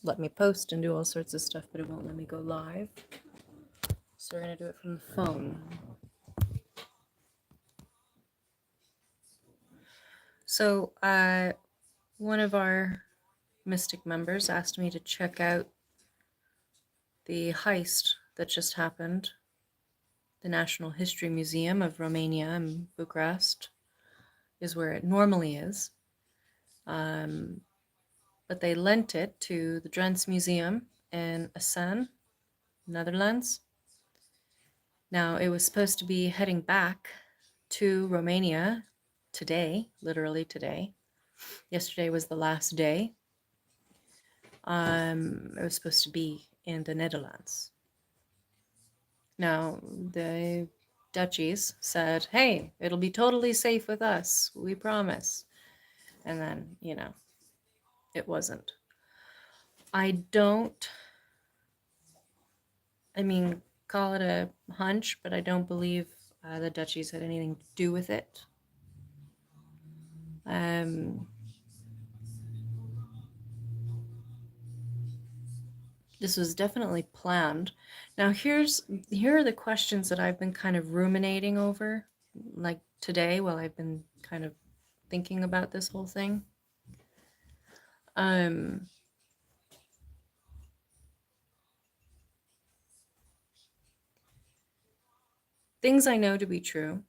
let me post and do all sorts of stuff, but it won't let me go live. So we're gonna do it from the phone. So one of our Mystic members asked me to check out the heist that just happened. The National History Museum of Romania in Bucharest is where it normally is. But they lent it to the Drents Museum in Assen, Netherlands. Now, it was supposed to be heading back to Romania today, literally today. Yesterday was the last day. It was supposed to be in the Netherlands. Now, the duchies said, hey, it'll be totally safe with us, we promise. And then, you know, it wasn't. I mean, call it a hunch, but I don't believe the duchies had anything to do with it. This was definitely planned. Now here are the questions that I've been kind of ruminating over, like today while I've been kind of thinking about this whole thing. Things I know to be true.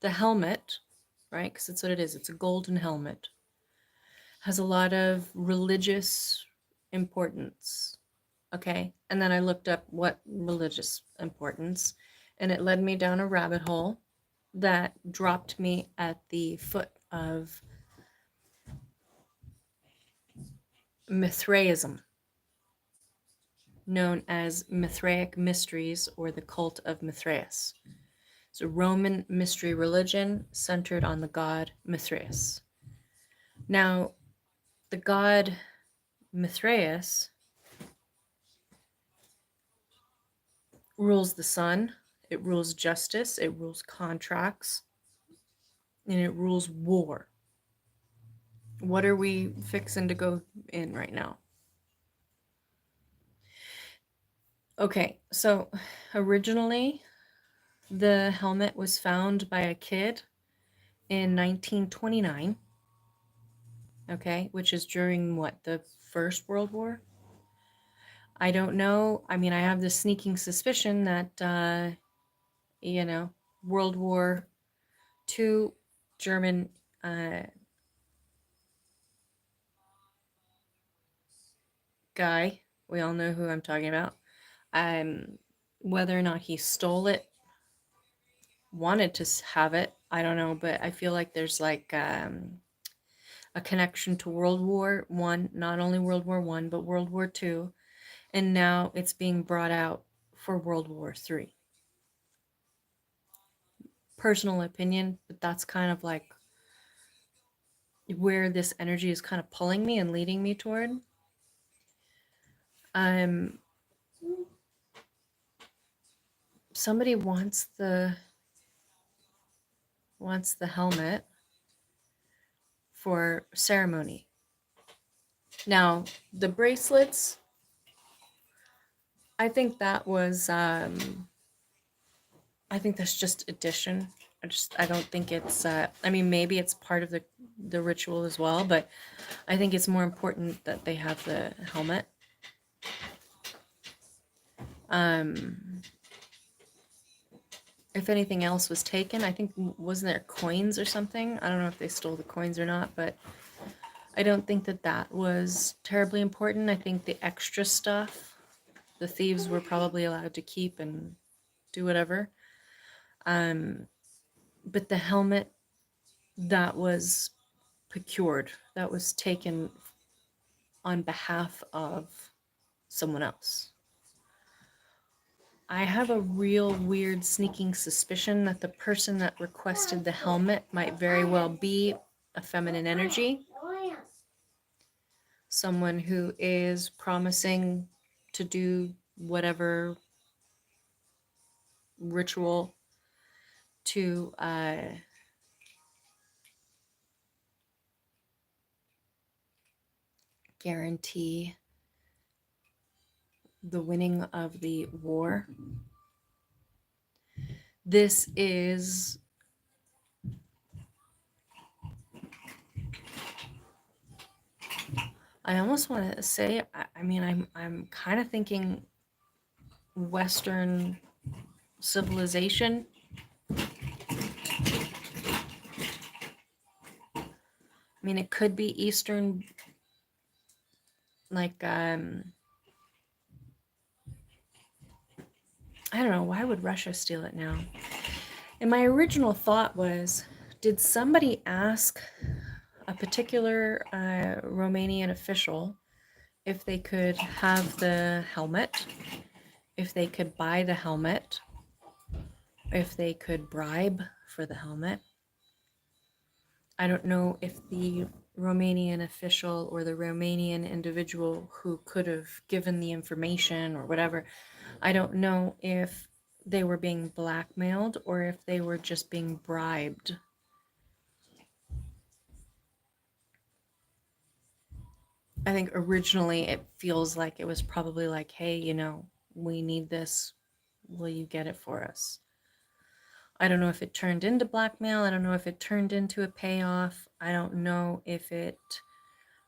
The helmet, right? Because it's what it is. It's a golden helmet. Has a lot of religious importance. Okay. And then I looked up what religious importance, and it led me down a rabbit hole that dropped me at the foot of Mithraism, known as Mithraic Mysteries or the Cult of Mithraeus. It's a Roman mystery religion centered on the god Mithraeus. Now, the god Mithraeus rules the sun, it rules justice, it rules contracts, and it rules war. What are we fixing to go in right now? Okay, so originally the helmet was found by a kid in 1929, okay, which is during what, the First World War? I don't know. I mean, I have this sneaking suspicion that, you know, World War II German guy, we all know who I'm talking about, whether or not he stole it, wanted to have it, I don't know, but I feel like there's like a connection to World War I, not only World War I, but World War II, and now it's being brought out for World War III. Personal opinion, but that's kind of like where this energy is kind of pulling me and leading me toward. Somebody wants the helmet for ceremony. Now, the bracelets, I think that was I think that's just addition. I don't think it's I mean, maybe it's part of the ritual as well, but I think it's more important that they have the helmet. If anything else was taken, I think, wasn't there coins or something? I don't know if they stole the coins or not, but I don't think that was terribly important. I think the extra stuff, the thieves were probably allowed to keep and do whatever. But the helmet that was procured, that was taken on behalf of someone else. I have a real weird sneaking suspicion that the person that requested the helmet might very well be a feminine energy. Someone who is promising to do whatever ritual to I guarantee the winning of the war. This is I almost want to say, I mean, I'm kind of thinking Western civilization. I mean, it could be Eastern, like, I don't know, why would Russia steal it now? And my original thought was, did somebody ask a particular Romanian official if they could have the helmet, if they could buy the helmet, if they could bribe for the helmet? I don't know if the Romanian official or the Romanian individual who could have given the information or whatever, I don't know if they were being blackmailed or if they were just being bribed. I think originally it feels like it was probably like, hey, you know, we need this. Will you get it for us? I don't know if it turned into blackmail. I don't know if it turned into a payoff. I don't know if it...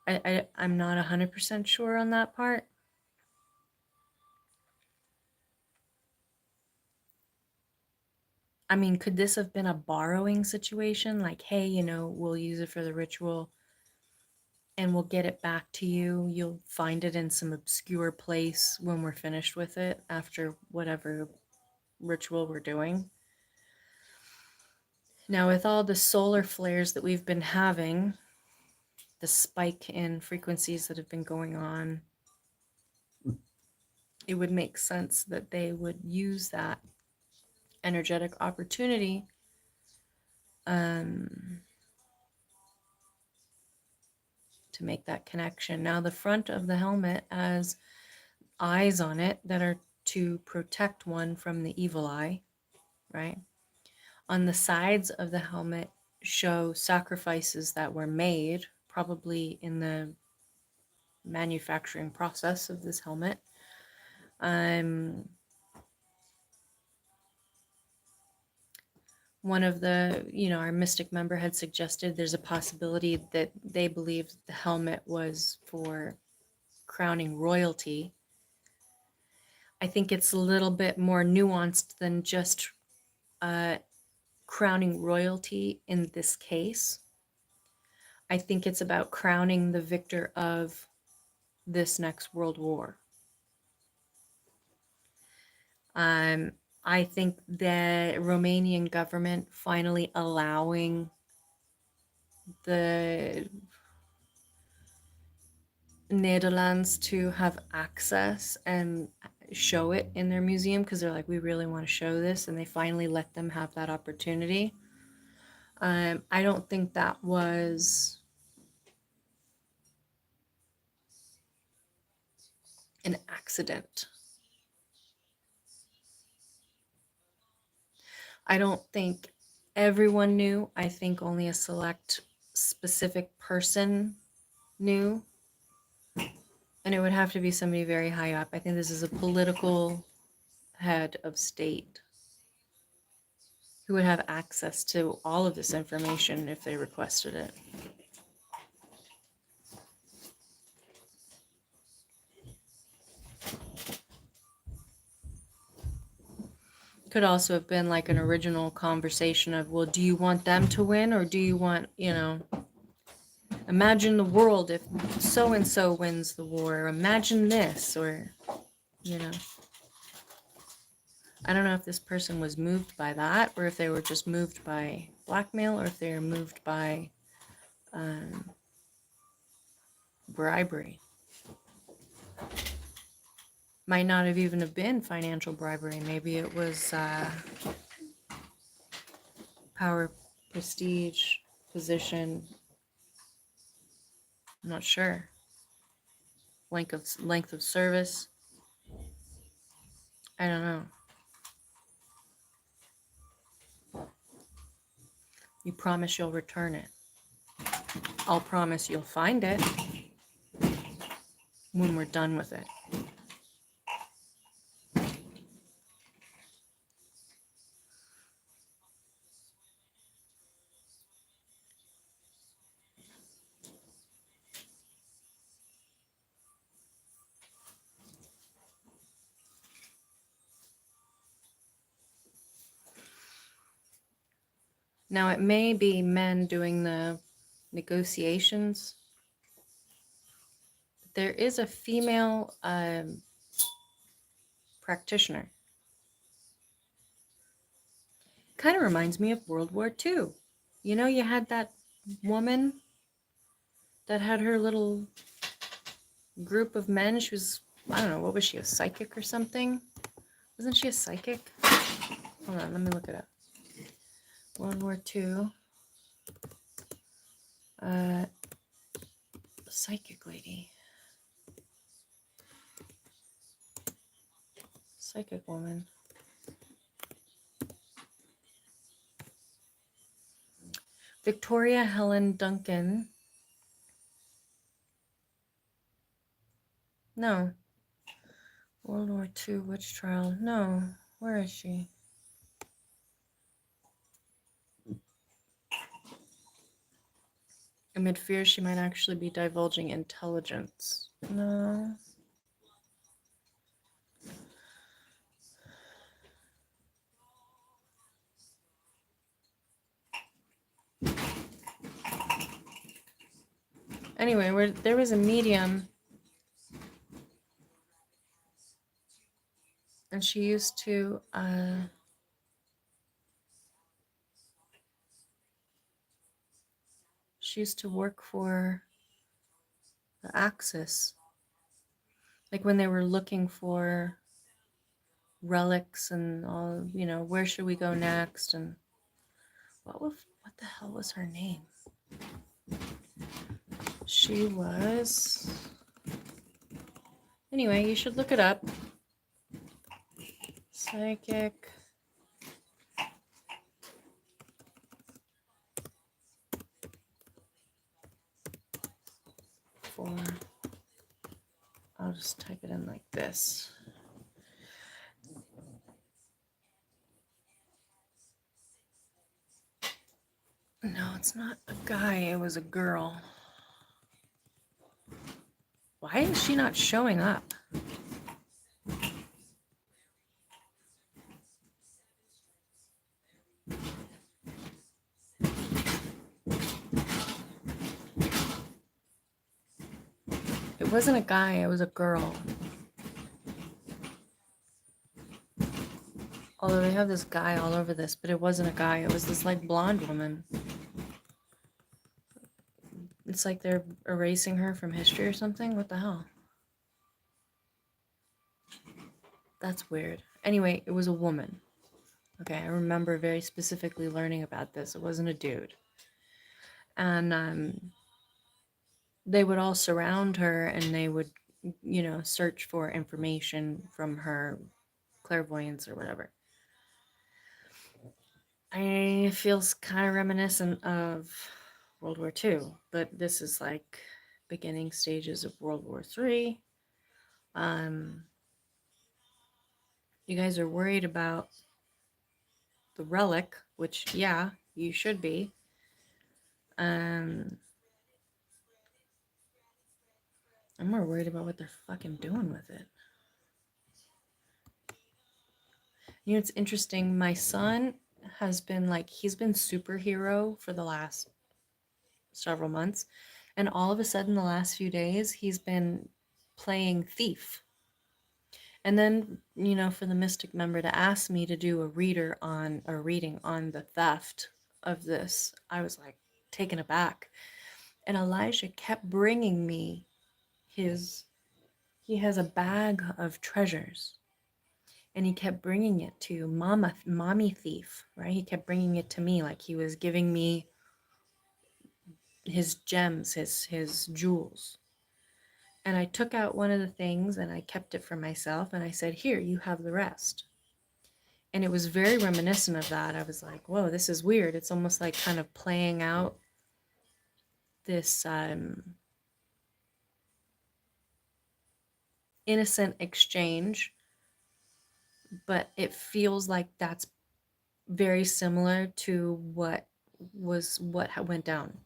I'm not 100% sure on that part. I mean, could this have been a borrowing situation? Like, hey, you know, we'll use it for the ritual and we'll get it back to you. You'll find it in some obscure place when we're finished with it after whatever ritual we're doing. Now, with all the solar flares that we've been having, the spike in frequencies that have been going on, it would make sense that they would use that energetic opportunity to make that connection. Now, the front of the helmet has eyes on it that are to protect one from the evil eye, right? On the sides of the helmet show sacrifices that were made, probably in the manufacturing process of this helmet. One of the, you know, our mystic member had suggested there's a possibility that they believed the helmet was for crowning royalty. I think it's a little bit more nuanced than just crowning royalty in this case. I think it's about crowning the victor of this next world war. I think the Romanian government finally allowing the Netherlands to have access and show it in their museum, because they're like, we really want to show this, and they finally let them have that opportunity. I don't think that was an accident. I don't think everyone knew. I think only a select specific person knew. And it would have to be somebody very high up. I think this is a political head of state who would have access to all of this information if they requested it. Could also have been like an original conversation of, well, do you want them to win, or do you want, you know, imagine the world if so-and-so wins the war, imagine this, or, you know. I don't know if this person was moved by that, or if they were just moved by blackmail, or if they were moved by bribery. Might not have even have been financial bribery. Maybe it was power, prestige, position. I'm not sure. Length of service. I don't know. You promise you'll return it. I'll promise you'll find it. when we're done with it. Now, it may be men doing the negotiations. There is a female practitioner. Kind of reminds me of World War II. You know, you had that woman that had her little group of men. She was, I don't know, what was she, a psychic or something? Wasn't she a psychic? Hold on, let me look it up. World War II. Psychic lady. Psychic woman. Victoria Helen Duncan. No. World War II witch trial. No. Where is she? Amid fear she might actually be divulging intelligence. No. Anyway, there was a medium, and she used to work for the Axis, like when they were looking for relics and all, you know, where should we go next, and what the hell was her name? She was, anyway, you should look it up. Psychic for, I'll just type it in like this. No, it's not a guy, it was a girl. Why is she not showing up? It wasn't a guy, it was a girl. Although they have this guy all over this, but it wasn't a guy, it was this like blonde woman. It's like they're erasing her from history or something. What the hell? That's weird. Anyway, it was a woman. Okay, I remember very specifically learning about this. It wasn't a dude. And they would all surround her and they would, you know, search for information from her clairvoyance or whatever. It feels kind of reminiscent of World War II, but this is like beginning stages of World War III. You guys are worried about the relic, which, yeah, you should be. I'm more worried about what they're fucking doing with it. You know, it's interesting. My son has been like, he's been superhero for the last several months. And all of a sudden, the last few days, he's been playing thief. And then, you know, for the mystic member to ask me to do a reading on the theft of this, I was like taken aback. And Elijah kept bringing me he has a bag of treasures. And he kept bringing it to mommy thief, right? He kept bringing it to me like he was giving me his gems, his jewels. And I took out one of the things and I kept it for myself and I said, here, you have the rest. And it was very reminiscent of that. I was like, whoa, this is weird. It's almost like kind of playing out this innocent exchange, but it feels like that's very similar to what went down.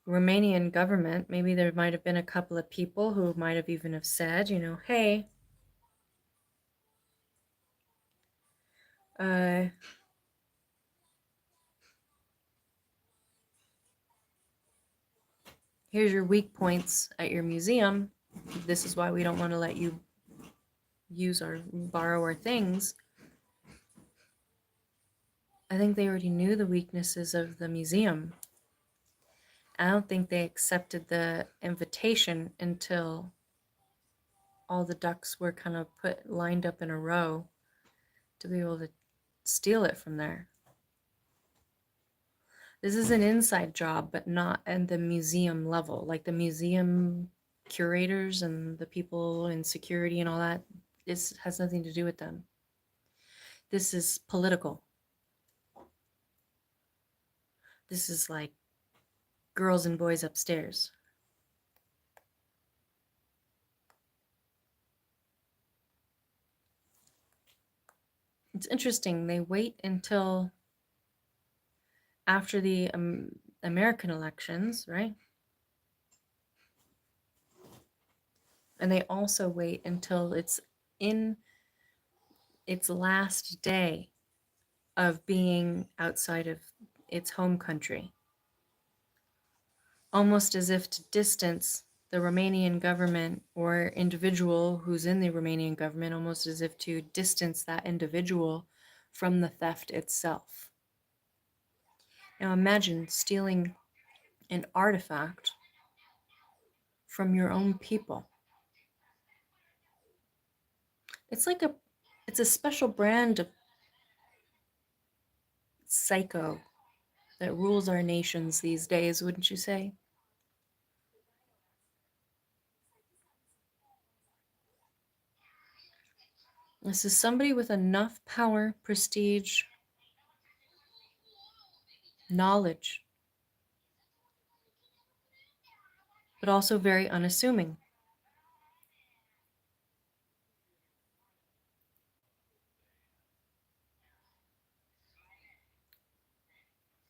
Romanian government, maybe there might have been a couple of people who might have even have said, hey, here's your weak points at your museum. This is why we don't want to let you borrow our things. I think they already knew the weaknesses of the museum. I don't think they accepted the invitation until all the ducks were kind of lined up in a row to be able to steal it from there. This is an inside job, but not at the museum level. Like the museum curators and the people in security and all that, this has nothing to do with them. This is political. This is like girls and boys upstairs. It's interesting. They wait until after the American elections, right? And they also wait until it's in its last day of being outside of its home country. Almost as if to distance the Romanian government or individual who's in the Romanian government, almost as if to distance that individual from the theft itself. Now imagine stealing an artifact from your own people. It's a special brand of psycho that rules our nations these days, wouldn't you say? This is somebody with enough power, prestige, knowledge, but also very unassuming.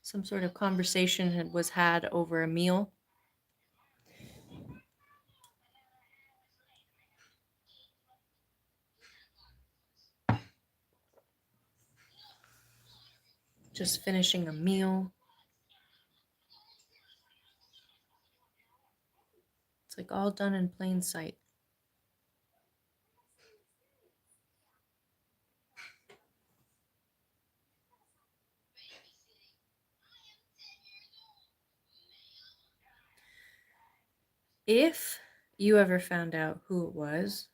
Some sort of conversation was had over a meal. Just finishing a meal. It's like all done in plain sight. If you ever found out who it was,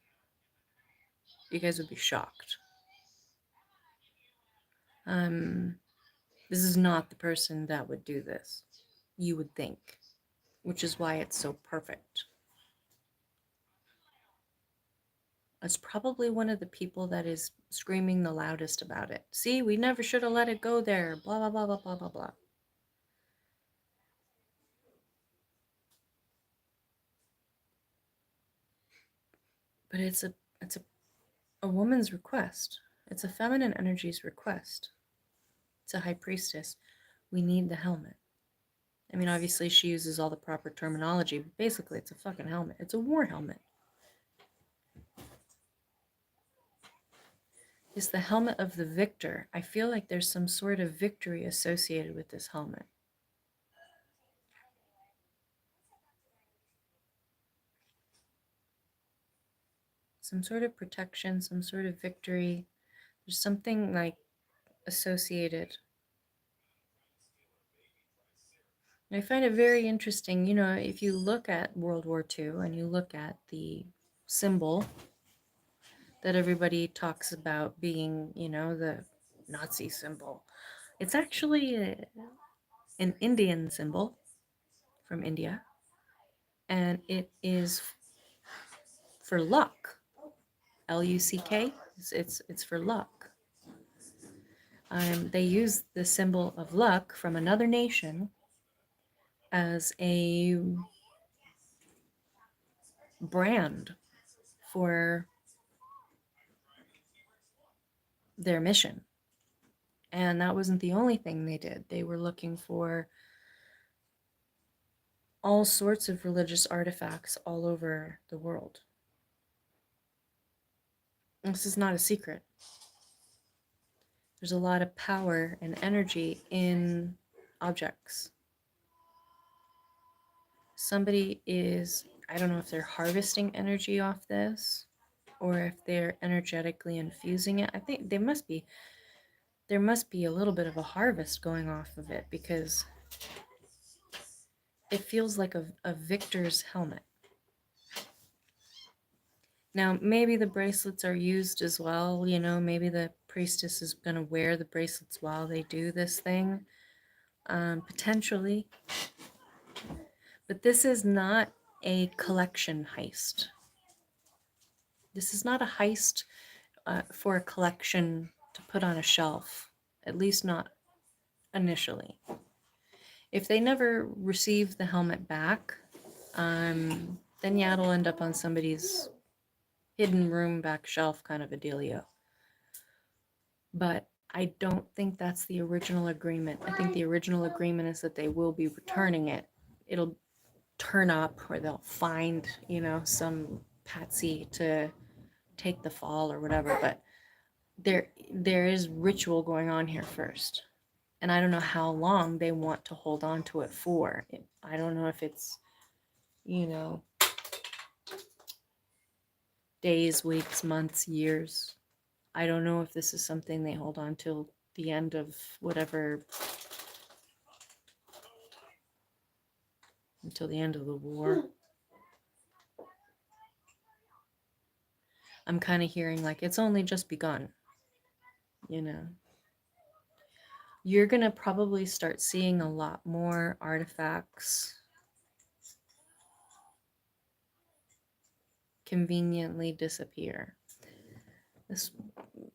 you guys would be shocked. This is not the person that would do this, you would think, which is why it's so perfect. It's probably one of the people that is screaming the loudest about it. See, we never should have let it go there, blah, blah, blah, blah, blah, blah, blah. But it's a woman's request. It's a feminine energy's request. It's a high priestess. We need the helmet. I mean, obviously she uses all the proper terminology, but basically it's a fucking helmet. It's a war helmet. It's the helmet of the victor. I feel like there's some sort of victory associated with this helmet. Some sort of protection, some sort of victory. There's something like associated. And I find it very interesting, if you look at World War II and you look at the symbol that everybody talks about being, the Nazi symbol, it's actually an Indian symbol from India, and it is for luck. Luck. It's for luck. They use the symbol of luck from another nation as a brand for their mission. And that wasn't the only thing they did. They were looking for all sorts of religious artifacts all over the world. This is not a secret. There's a lot of power and energy in objects. Somebody is, I don't know if they're harvesting energy off this or if they're energetically infusing it. I think there must be a little bit of a harvest going off of it, because it feels like a victor's helmet. Now, maybe the bracelets are used as well. You know, maybe the priestess is going to wear the bracelets while they do this thing. Potentially. But this is not a collection heist. This is not a heist for a collection to put on a shelf. At least not initially. If they never receive the helmet back, then yeah, it'll end up on somebody's hidden room back shelf kind of a dealio. But I don't think that's the original agreement. I think the original agreement is that they will be returning it. It'll turn up, or they'll find, you know, some patsy to take the fall or whatever. But there is ritual going on here first. And I don't know how long they want to hold on to it for. I don't know if it's, you know, days, weeks, months, years. I don't know if this is something they hold on till the end of whatever, until the end of the war. I'm kind of hearing like it's only just begun, you know. You're going to probably start seeing a lot more artifacts conveniently disappear.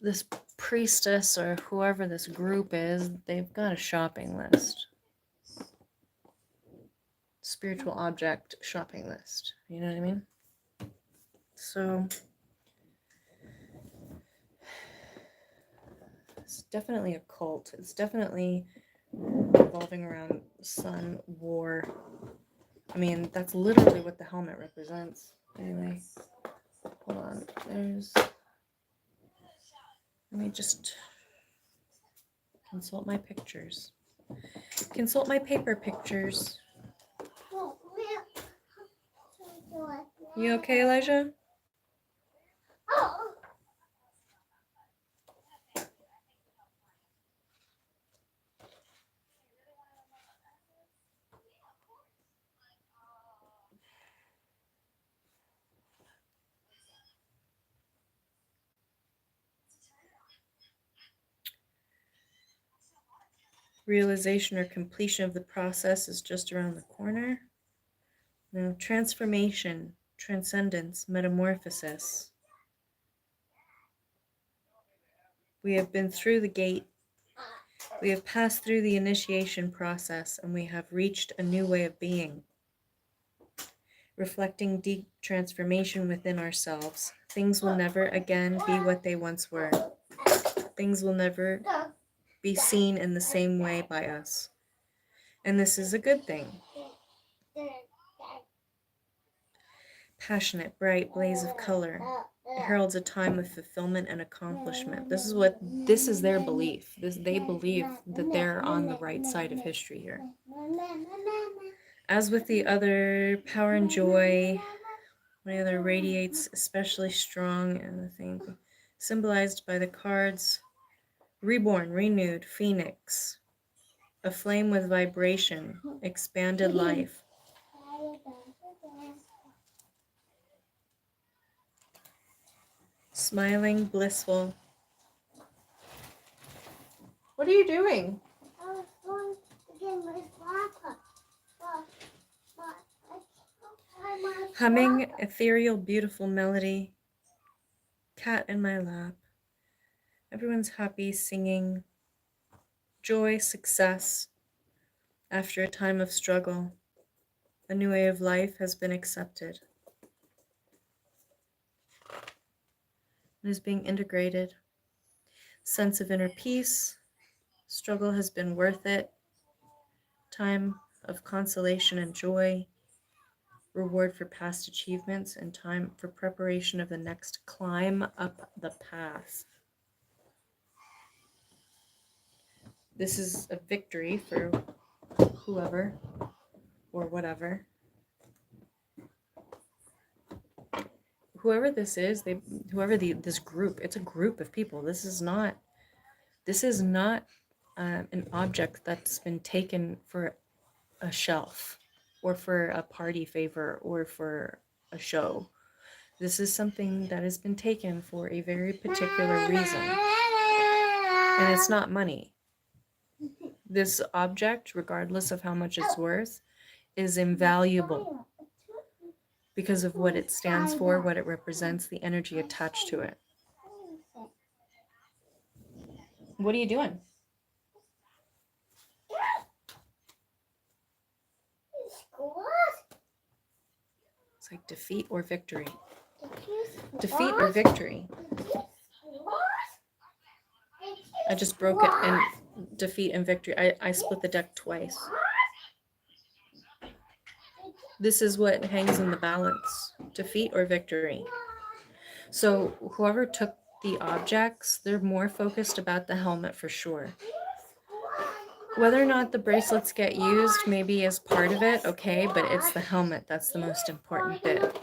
This priestess or whoever this group is, they've got a shopping list. Spiritual object shopping list. You know what I mean? So it's definitely a cult. It's definitely revolving around sun, war. I mean, that's literally what the helmet represents. Anyway, hold on. Let me just consult my pictures. Consult my paper pictures. You okay, Elijah? Realization or completion of the process is just around the corner. Now, transformation, transcendence, metamorphosis. We have been through the gate. We have passed through the initiation process, and we have reached a new way of being. Reflecting deep transformation within ourselves. Things will never again be what they once were. Things will never be seen in the same way by us. And this is a good thing. Passionate, bright blaze of color. It heralds a time of fulfillment and accomplishment. This is their belief. They believe that they're on the right side of history here. As with the other, power and joy, the other radiates especially strong, and the thing symbolized by the cards: reborn, renewed, phoenix, a flame with vibration, expanded life. Smiling, blissful. What are you doing? I was going to get my papa. Humming, ethereal, beautiful melody. cat in my lap. Everyone's happy, singing. Joy, success. After a time of struggle, a new way of life has been accepted. It is being integrated. Sense of inner peace. Struggle has been worth it. Time of consolation and joy. Reward for past achievements and time for preparation of the next climb up the path. This is a victory for whoever or whatever. Whoever this is, this group, it's a group of people. This is not an object that's been taken for a shelf or for a party favor or for a show. This is something that has been taken for a very particular reason. And it's not money. This object, regardless of how much it's worth, is invaluable because of what it stands for, what it represents, the energy attached to it. What are you doing? It's like defeat or victory. Defeat or victory. I just broke it in defeat and victory. I split the deck twice. This is what hangs in the balance. Defeat or victory. So whoever took the objects, they're more focused about the helmet for sure. Whether or not the bracelets get used maybe as part of it, okay, but it's the helmet that's the most important bit.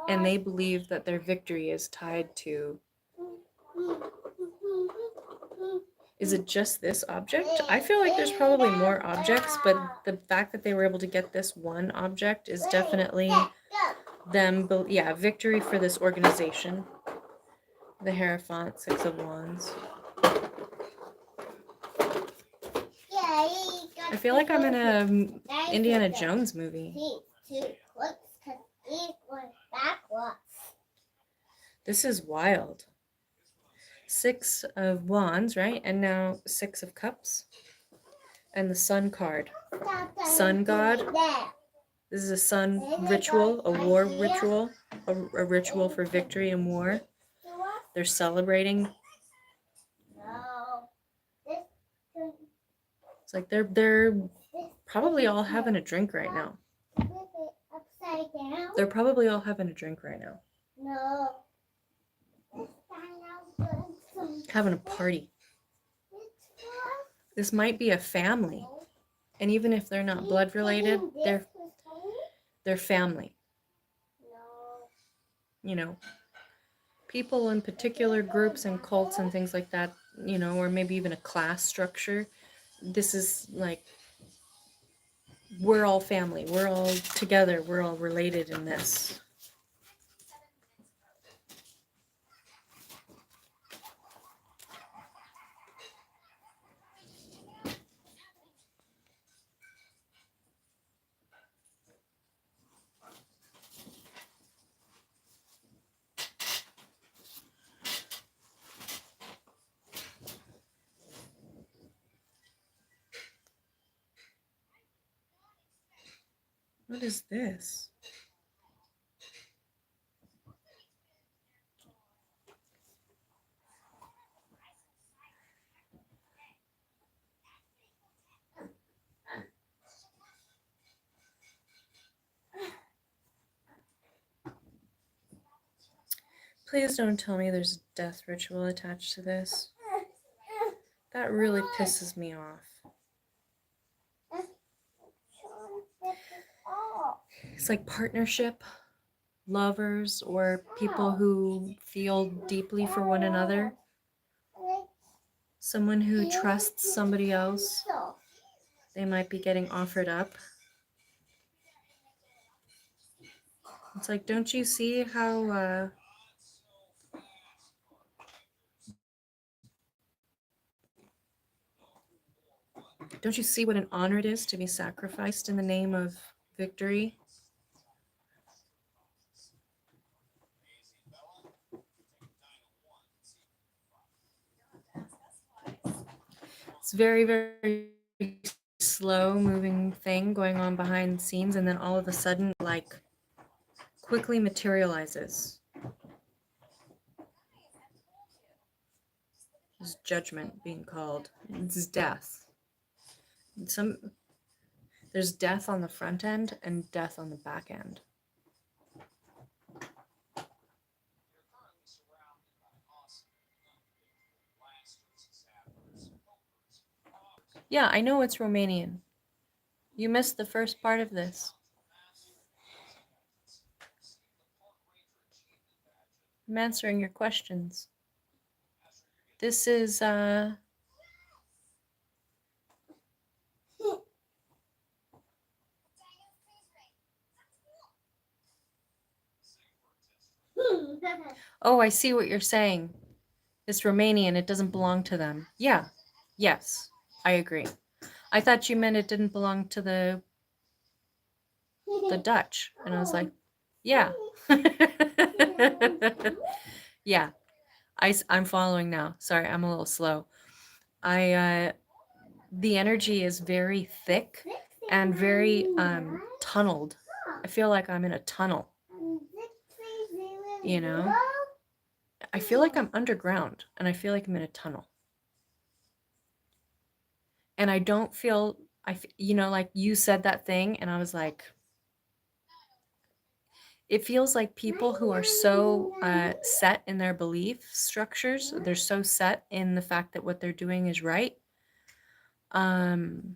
And they believe that their victory is tied to... Is it just this object? I feel like there's probably more objects, but the fact that they were able to get this one object is definitely them, yeah, victory for this organization. The Hierophant, Six of Wands. I feel like I'm in a Indiana Jones movie. This is wild. Six of Wands, right? And now Six of Cups. And the Sun card. Sun God. This is a sun ritual, a war ritual, a ritual for victory in war. They're celebrating. It's like they're probably all having a drink right now. They're probably all having a drink right now. Having a party. This might be a family. And even if they're not blood related, they're family. You know, people in particular groups and cults and things like that, you know, or maybe even a class structure. This is like, we're all family. We're all together. We're all related in this. What is this? Please don't tell me there's a death ritual attached to this. That really pisses me off. It's like partnership, lovers, or people who feel deeply for one another. Someone who trusts somebody else. They might be getting offered up. It's like, don't you see how... Don't you see what an honor it is to be sacrificed in the name of victory? It's very, very slow moving thing going on behind the scenes, and then all of a sudden, like, quickly materializes. There's judgment being called. It's death. Some There's death on the front end and death on the back end. Yeah, I know it's Romanian. You missed the first part of this. I'm answering your questions. This is oh, I see what you're saying. It's Romanian, it doesn't belong to them. Yeah. Yes. I agree. I thought you meant it didn't belong to the Dutch. And I was like, yeah. Yeah. I'm following now. Sorry, I'm a little slow. The energy is very thick and very tunneled. I feel like I'm in a tunnel. You know? I feel like I'm underground and I feel like I'm in a tunnel. And I don't feel, like you said that thing and I was like, it feels like people who are so set in their belief structures, they're so set in the fact that what they're doing is right, that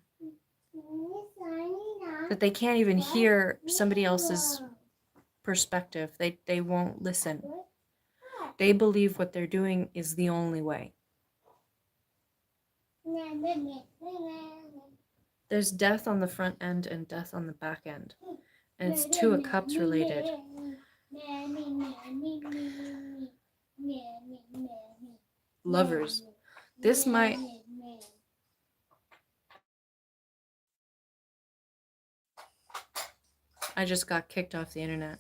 they can't even hear somebody else's perspective. They won't listen. They believe what they're doing is the only way. There's death on the front end and death on the back end. And it's Two of Cups related. Lovers. This might... I just got kicked off the internet.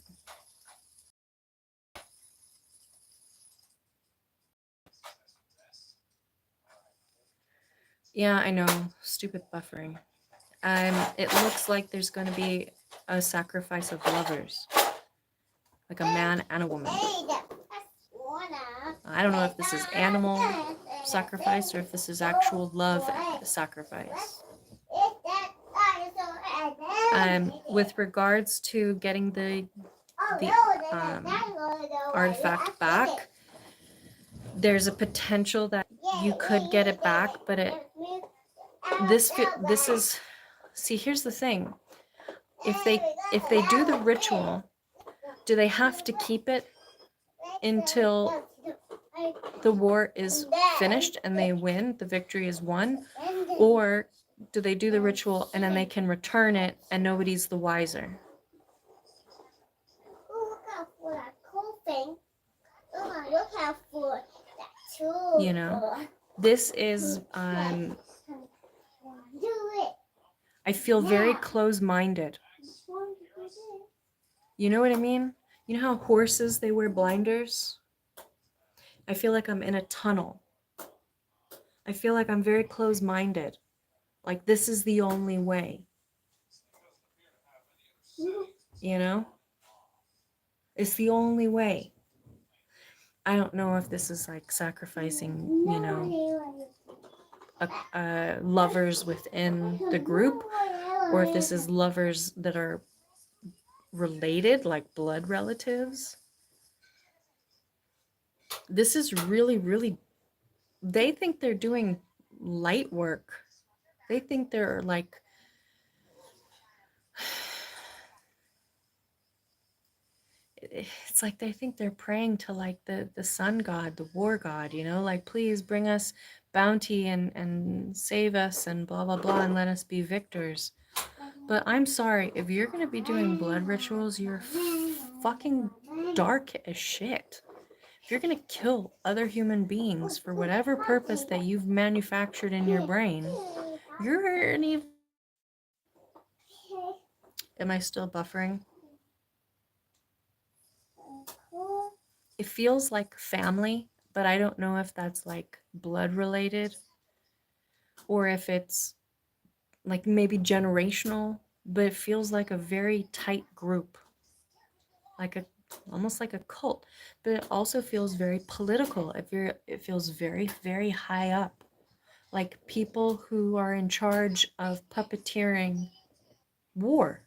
Yeah, I know. Stupid buffering. It looks like there's going to be a sacrifice of lovers. Like a man and a woman. I don't know if this is animal sacrifice or if this is actual love sacrifice. With regards to getting the artifact back, there's a potential that you could get it back, but this is... See, here's the thing. If they do the ritual, do they have to keep it until the war is finished and they win, the victory is won? Or do they do the ritual and then they can return it and nobody's the wiser? You know, this is I feel very close-minded. You know what I mean? You know how horses, they wear blinders? I feel like I'm in a tunnel. I feel like I'm very close-minded. Like, this is the only way. You know? It's the only way. I don't know if this is like sacrificing, lovers within the group, or if this is lovers that are related, like blood relatives. This is really, really... They think they're doing light work. They think they're like... It's like they think they're praying to like the sun god, the war god, like, please bring us bounty and save us and blah blah blah and let us be victors. But I'm sorry, if you're gonna be doing blood rituals, you're fucking dark as shit. If you're gonna kill other human beings for whatever purpose that you've manufactured in your brain, you're an evil... Am I still buffering? It feels like family, but I don't know if that's like blood related or if it's like maybe generational, but it feels like a very tight group, like a almost like a cult, but it also feels very political. It feels very, very high up, like people who are in charge of puppeteering war,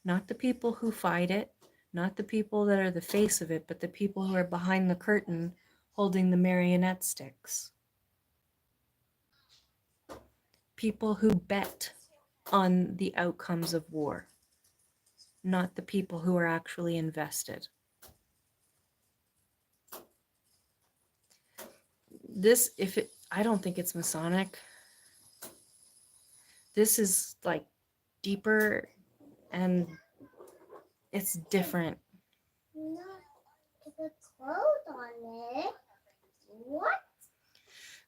not the people who fight it, not the people that are the face of it, but the people who are behind the curtain holding the marionette sticks. People who bet on the outcomes of war, not the people who are actually invested. This, if it, I don't think it's Masonic. This is like deeper and it's different. Not to put clothes on it. What?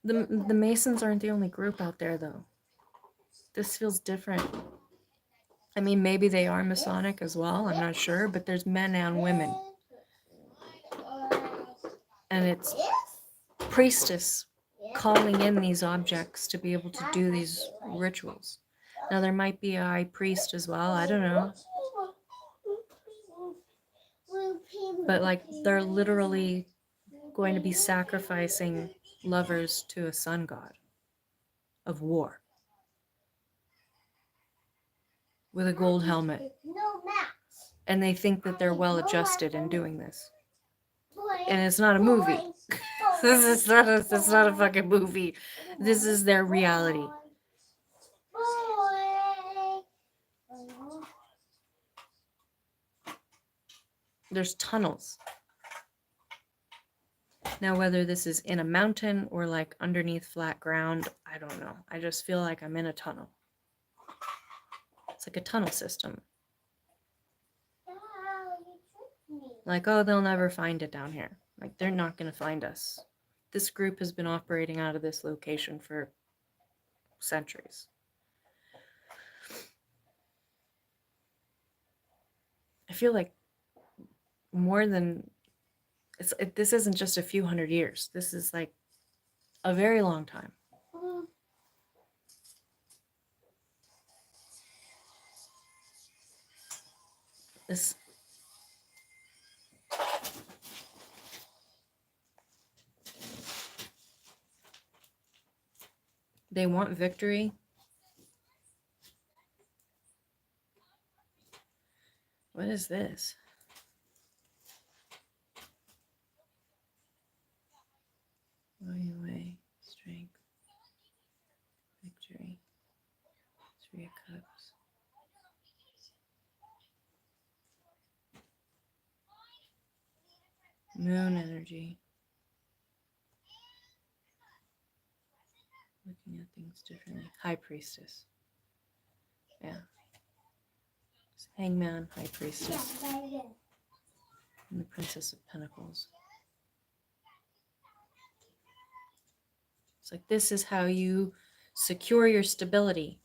The Masons aren't the only group out there, though. This feels different. I mean, maybe they are Masonic as well. I'm not sure, but there's men and women. And it's priestess calling in these objects to be able to do these rituals. Now, there might be a high priest as well. I don't know. But, like, they're literally going to be sacrificing lovers to a sun god of war with a gold helmet. And they think that they're well adjusted in doing this. And it's not a movie. It's not a fucking movie. This is their reality. There's tunnels. Now, whether this is in a mountain or like underneath flat ground, I don't know. I just feel like I'm in a tunnel. It's like a tunnel system. Like, oh, they'll never find it down here. Like, they're not going to find us. This group has been operating out of this location for centuries. I feel like more than this isn't just a few hundred years. This is like a very long time. This they want victory. What is this? Away, strength, victory, 3 of Cups. Moon energy. Looking at things differently. High Priestess. Yeah. Hangman, High Priestess. And the Princess of Pentacles. It's like, this is how you secure your stability.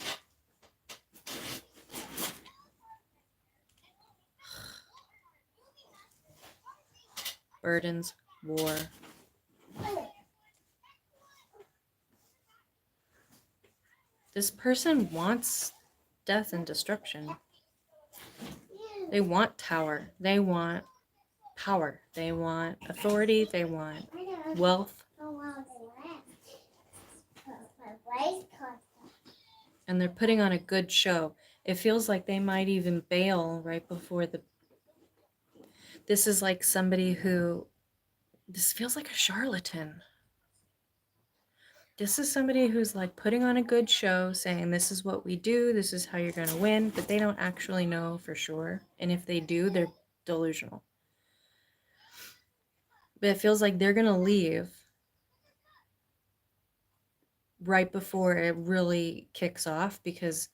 Burdens, war. This person wants death and destruction. They want tower. They want power. They want authority. They want wealth. And they're putting on a good show. It feels like they might even bail right before the... This is like somebody who... This feels like a charlatan. This is somebody who's like putting on a good show, saying this is what we do, this is how you're going to win, but they don't actually know for sure. And if they do, they're delusional. But it feels like they're going to leave right before it really kicks off, because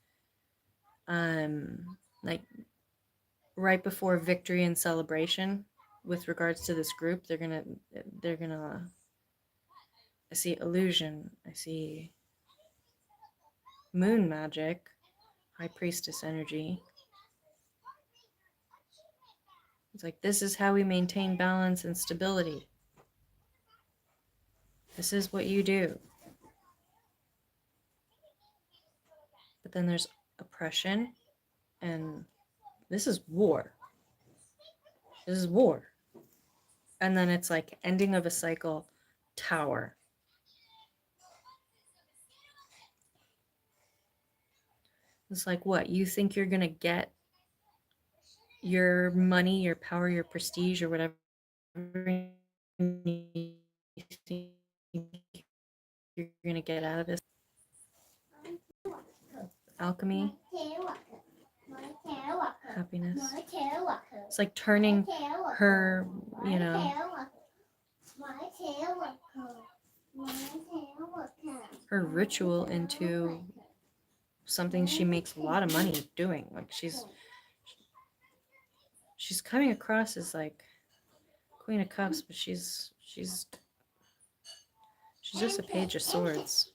like right before victory and celebration with regards to this group, they're gonna I see illusion, I see moon magic, High Priestess energy. It's like, this is how we maintain balance and stability. This is what you do. But then there's oppression, and this is war. This is war. And then it's like ending of a cycle, Tower. It's like, what? You think you're going to get your money, your power, your prestige, or whatever you think you're going to get out of this? Alchemy, happiness. It's like turning her, you know, her ritual into something she makes a lot of money doing. Like she's coming across as like Queen of Cups, but she's just a Page of Swords.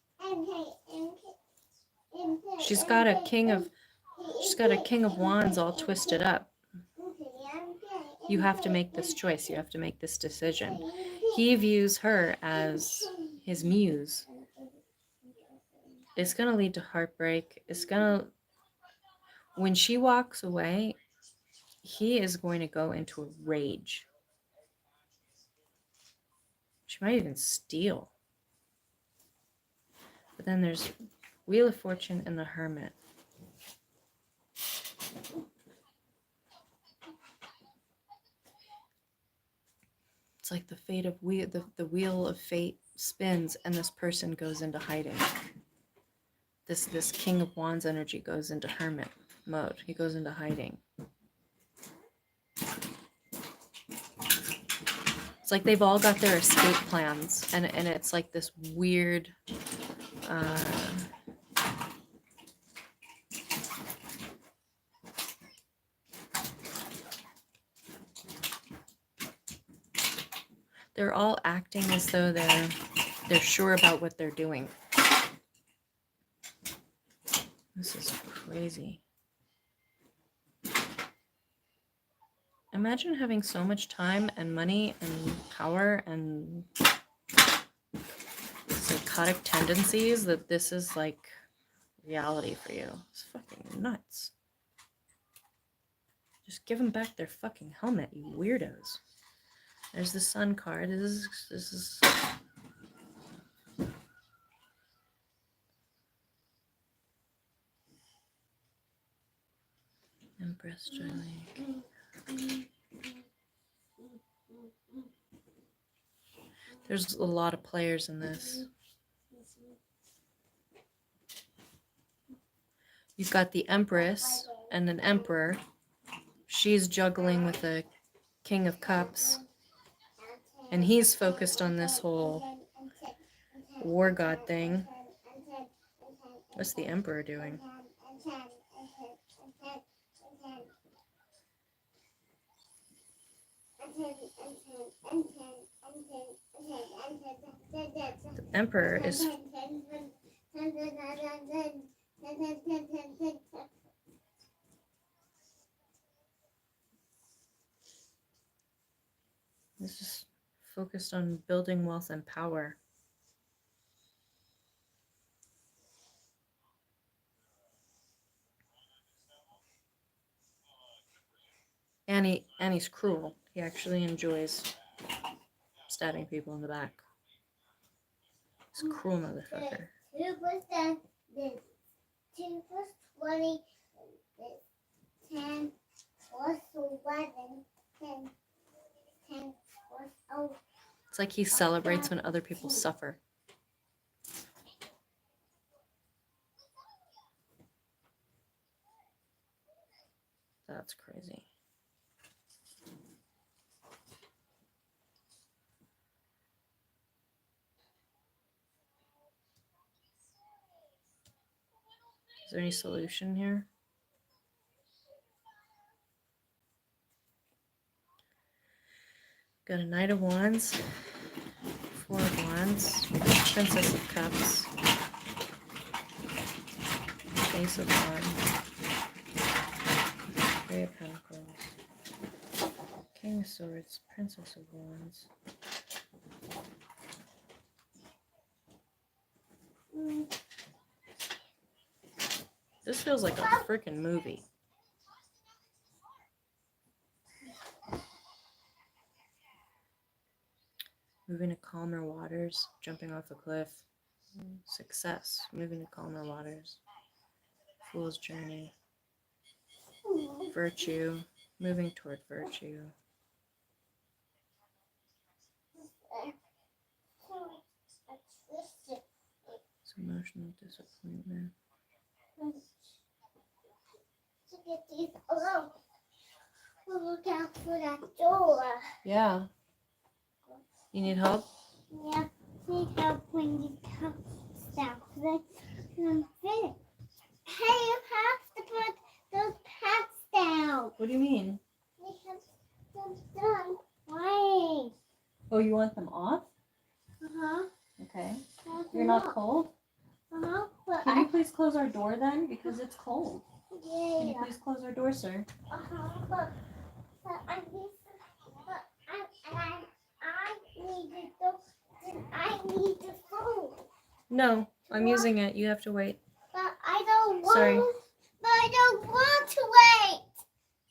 She's got a King of Wands all twisted up. You have to make this choice. You have to make this decision. He views her as his muse. It's going to lead to heartbreak. When she walks away, he is going to go into a rage. She might even steal. But then there's Wheel of Fortune and the Hermit. It's like the fate of the wheel of fate spins, and this person goes into hiding. This King of Wands energy goes into hermit mode. He goes into hiding. It's like they've all got their escape plans, and it's like this weird they're all acting as though they're sure about what they're doing. This is crazy. Imagine having so much time and money and power and psychotic tendencies that this is like reality for you. It's fucking nuts. Just give them back their fucking helmet, you weirdos. There's the Sun card. This is Empress Jolie. There's a lot of players in this. You've got the Empress and an Emperor. She's juggling with the King of Cups. And he's focused on this whole war god thing. What's the Emperor doing? The Emperor is... This is focused on building wealth and power. And he's cruel. He actually enjoys stabbing people in the back. He's a cruel motherfucker. 2%, 2 plus 20, 10 plus 11, 10 plus 0. It's like he celebrates when other people suffer. That's crazy. Is there any solution here? Got a Knight of Wands, 4 of Wands, Princess of Cups, Ace of Wands, 3 of Pentacles, King of Swords, Princess of Wands. feels like a freaking movie. Moving to calmer waters, jumping off a cliff. Success, moving to calmer waters. Fool's journey. Virtue, moving toward virtue. It's emotional disappointment. To get these alone. We'll look out for that door. Yeah. You need help? Yeah, need help when you come down. I'm finished. Hey, you have to put those pants down. What do you mean? We have them done. Why? Oh, you want them off? Uh-huh. Okay. You're not cold? Uh-huh. But Can you please close our door then? Because it's cold. yeah. Can you please close our door, sir? Uh-huh. But I need I need the phone. No, I'm using it. You have to wait. But I don't want. Sorry. But I don't want to wait.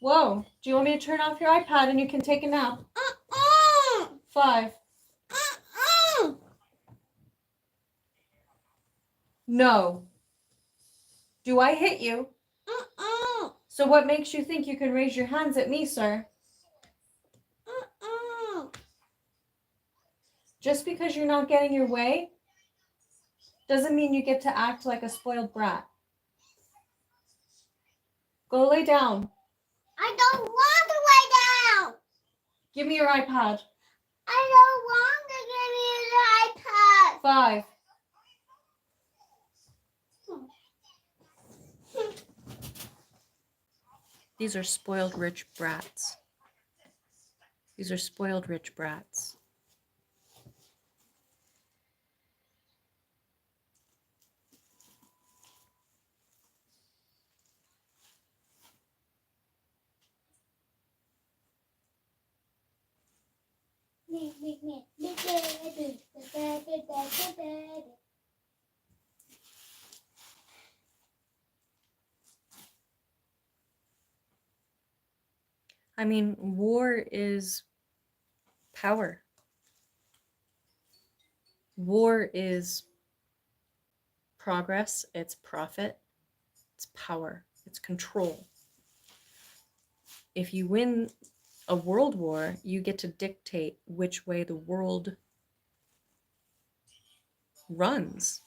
Whoa. Do you want me to turn off your iPad and you can take a nap? 5. No. Do I hit you? So what makes you think you can raise your hands at me, sir? Just because you're not getting your way doesn't mean you get to act like a spoiled brat. Go lay down. I don't want to lay down. Give me your iPad. I don't want to give you the iPad. 5. These are spoiled rich brats. These are spoiled rich brats. I mean, war is power. War is progress, it's profit, it's power, it's control. If you win a world war, you get to dictate which way the world runs.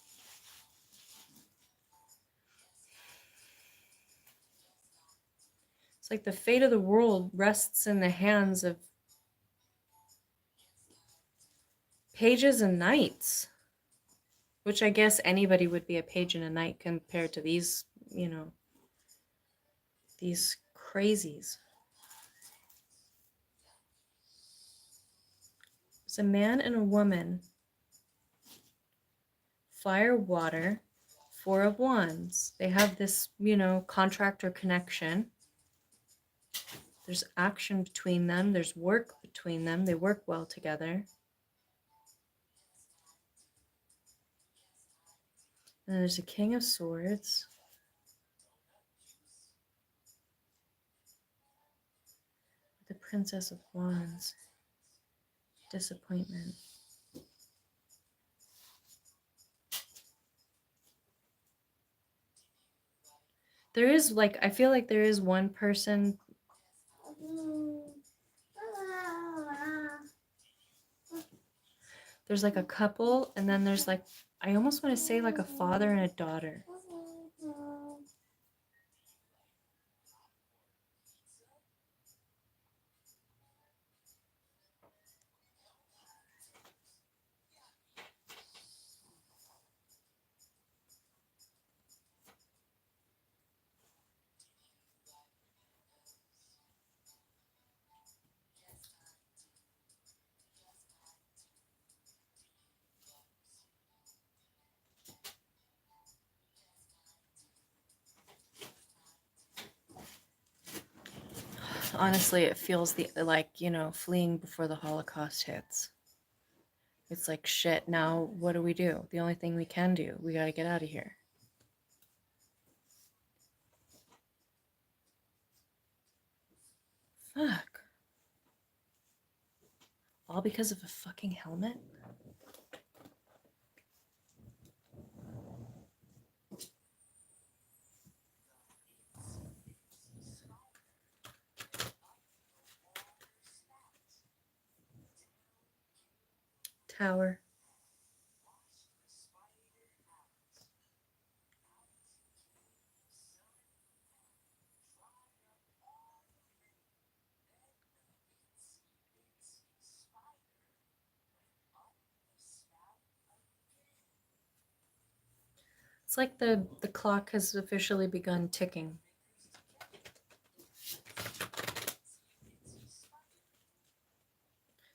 It's like the fate of the world rests in the hands of pages and knights, which I guess anybody would be a page and a knight compared to these, these crazies. It's a man and a woman. Fire, water, 4 of Wands. They have this, contract or connection. There's action between them. There's work between them. They work well together. And then there's a King of Swords. The Princess of Wands. Disappointment. There is, I feel like there is one person. There's a couple, and then there's I almost want to say a father and a daughter. Honestly, it feels fleeing before the Holocaust hits. It's like, shit, now what do? The only thing we can do, we gotta get out of here. Fuck. All because of a fucking helmet? Tower. It's like the clock has officially begun ticking.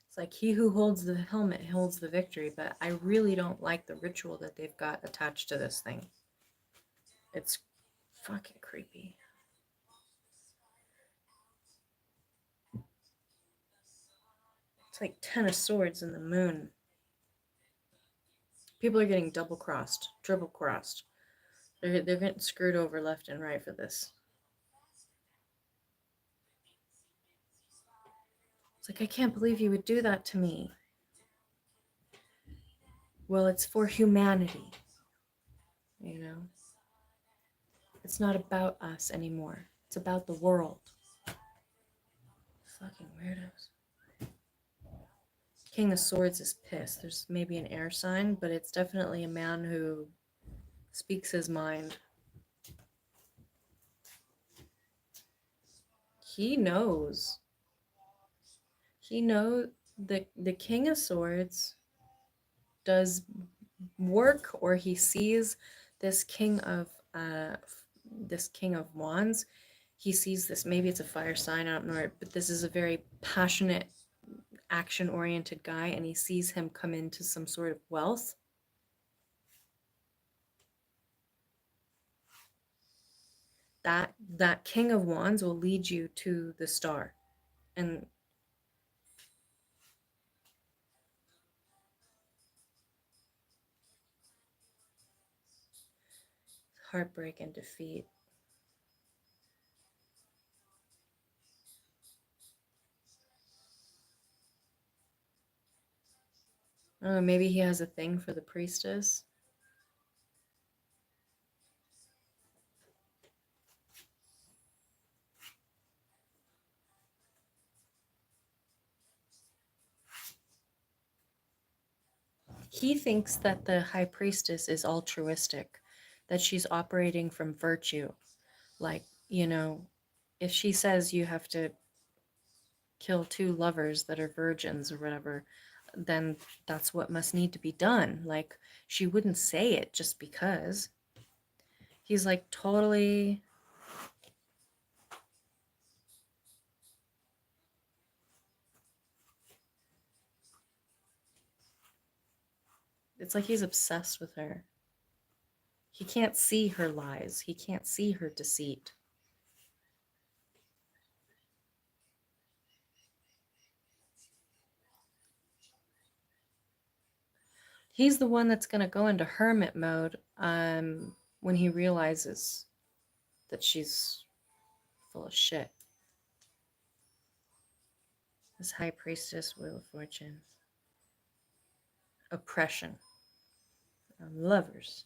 It's like he who holds the helmet holds the victory, but I really don't like the ritual that they've got attached to this thing. It's fucking creepy. It's like 10 of swords in the moon. People are getting double crossed, triple crossed. They're getting screwed over left and right for this. It's like, I can't believe you would do that to me. Well, it's for humanity. You know? It's not about us anymore. It's about the world. Fucking weirdos. King of Swords is pissed. There's maybe an air sign, but it's definitely a man who speaks his mind. He knows. He knows the King of Swords does work, or he sees this this King of Wands. He sees this, maybe it's a fire sign, I don't know, but this is a very passionate, action-oriented guy, and he sees him come into some sort of wealth. That King of Wands will lead you to the star. And heartbreak and defeat. I don't know, maybe he has a thing for the priestess. He thinks that the high priestess is altruistic, that she's operating from virtue. Like, you know, if she says you have to kill 2 lovers that are virgins or whatever, then that's what must need to be done. Like, she wouldn't say it just because. He's like totally. It's like he's obsessed with her. He can't see her lies. He can't see her deceit. He's the one that's going to go into hermit mode when he realizes that she's full of shit. This high priestess, Wheel of Fortune. Oppression. Lovers.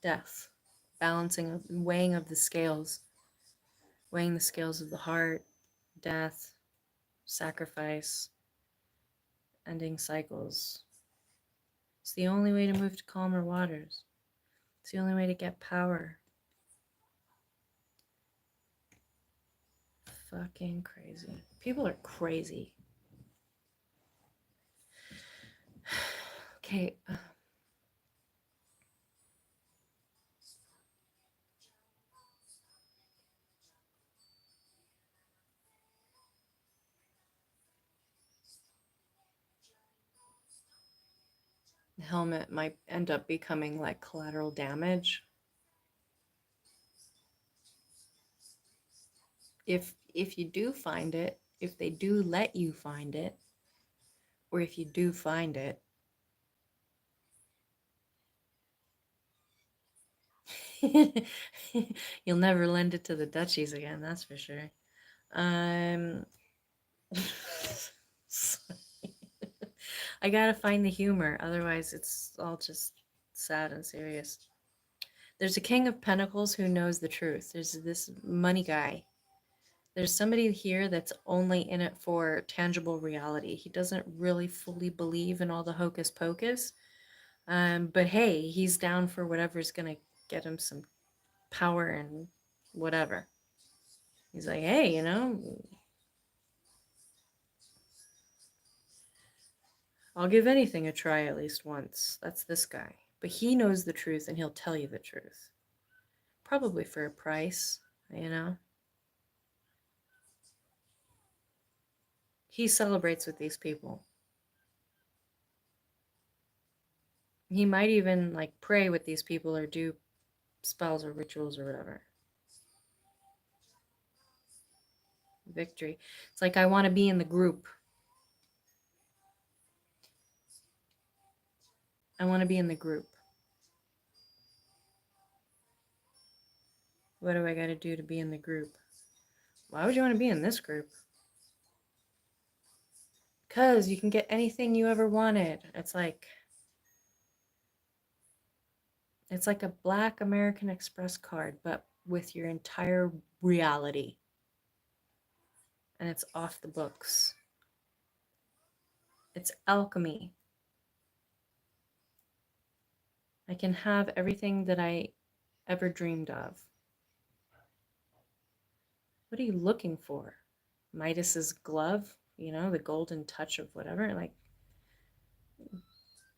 Death. Balancing, weighing of the scales. Weighing the scales of the heart. Death. Sacrifice. Ending cycles. It's the only way to move to calmer waters. It's the only way to get power. Fucking crazy. People are crazy. Okay. The helmet might end up becoming like collateral damage. If you do find it, if they do let you find it, or if you do find it, You'll never lend it to the duchies again, that's for sure. I gotta find the humor, otherwise it's all just sad and serious. There's a king of pentacles who knows the truth. There's this money guy. There's somebody here that's only in it for tangible reality. He doesn't really fully believe in all the hocus pocus. But hey, he's down for whatever's gonna get him some power and whatever. He's like, hey, I'll give anything a try at least once. That's this guy. But he knows the truth and he'll tell you the truth. Probably for a price, He celebrates with these people. He might even like pray with these people or do spells or rituals or whatever. Victory. It's like I want to be in the group. I want to be in the group. What do I got to do to be in the group? Why would you want to be in this group? Because you can get anything you ever wanted. It's like a Black American Express card, but with your entire reality. And it's off the books. It's alchemy. I can have everything that I ever dreamed of. What are you looking for? Midas's glove? The golden touch of whatever? Like,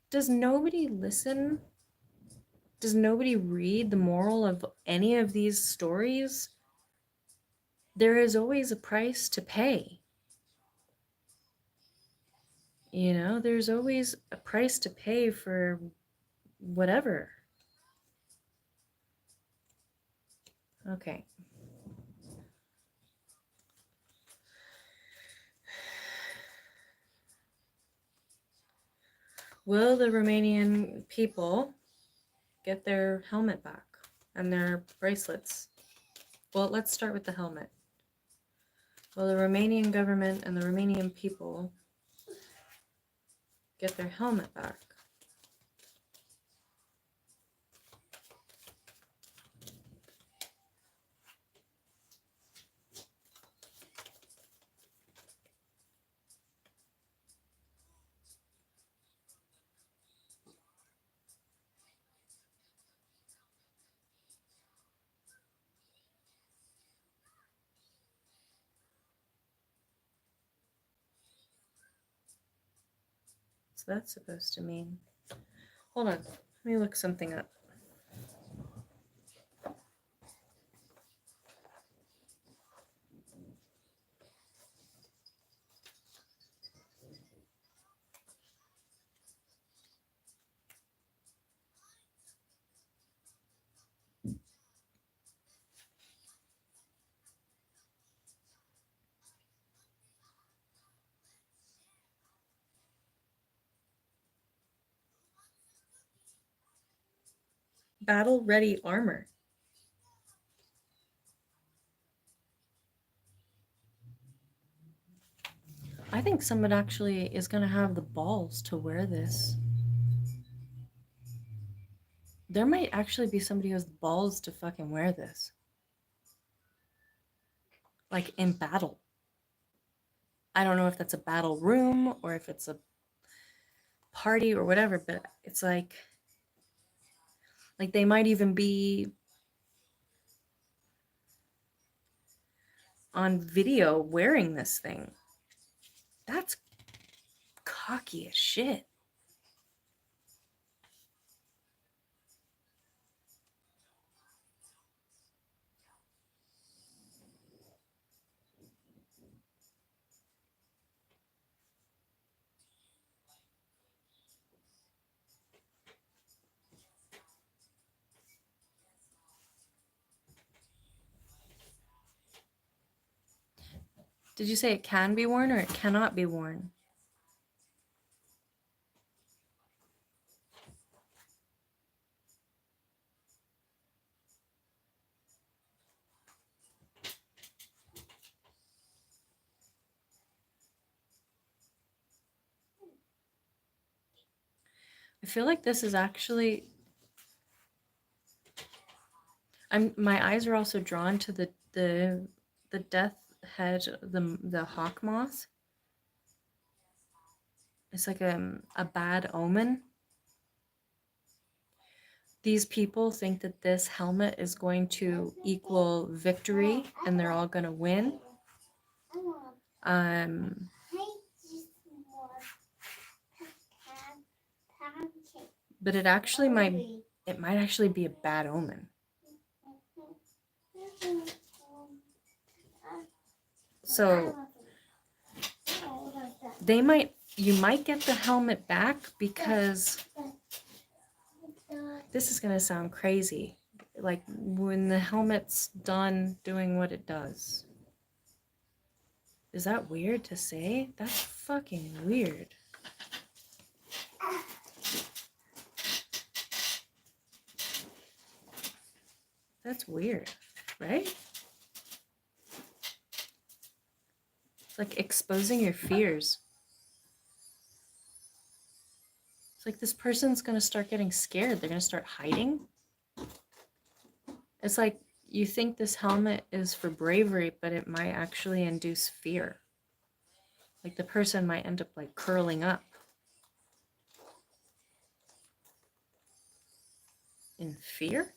does nobody listen? Does nobody read the moral of any of these stories? There is always a price to pay. There's always a price to pay for whatever. Okay. Will the Romanian people get their helmet back and their bracelets? Well, let's start with the helmet. Will the Romanian government and the Romanian people get their helmet back? What's that supposed to mean? Hold on. Let me look something up. Battle ready armor. I think someone actually is going to have the balls to wear this. There might actually be somebody who has the balls to fucking wear this. Like in battle. I don't know if that's a battle room or if it's a party or whatever, but it's like they might even be on video wearing this thing. That's cocky as shit. Did you say it can be worn or it cannot be worn? I feel like this is actually. My eyes are also drawn to the death head, the hawk moth. It's like a bad omen. These people think that this helmet is going to equal victory and they're all going to win. But it might actually be a bad omen. So you might get the helmet back because this is going to sound crazy. Like when the helmet's done doing what it does. Is that weird to say? That's fucking weird. That's weird, right? It's like exposing your fears. It's like this person's going to start getting scared. They're going to start hiding. It's like you think this helmet is for bravery, but it might actually induce fear. Like the person might end up like curling up in fear.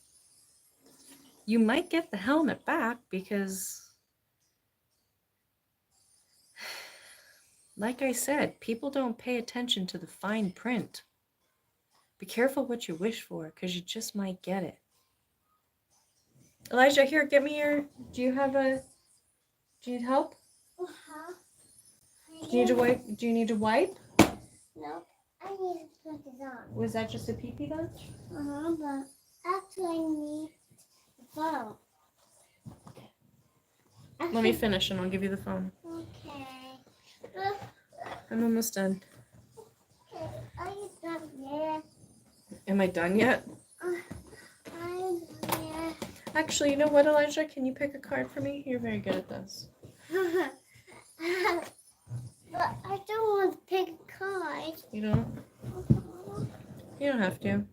You might get the helmet back because, like I said, people don't pay attention to the fine print. Be careful what you wish for because you just might get it. Elijah, here, get me your... Do you need help? Uh-huh. Do you need to wipe? No, I need to put it on. Was that just a pee-pee gun? But actually I need the phone. Let me finish and I'll give you the phone. Okay. I'm almost done. Okay, are you done yet? Am I done yet? I'm done yet. Actually, you know what, Elijah? Can you pick a card for me? You're very good at this. But I don't want to pick a card. You don't? You don't have to.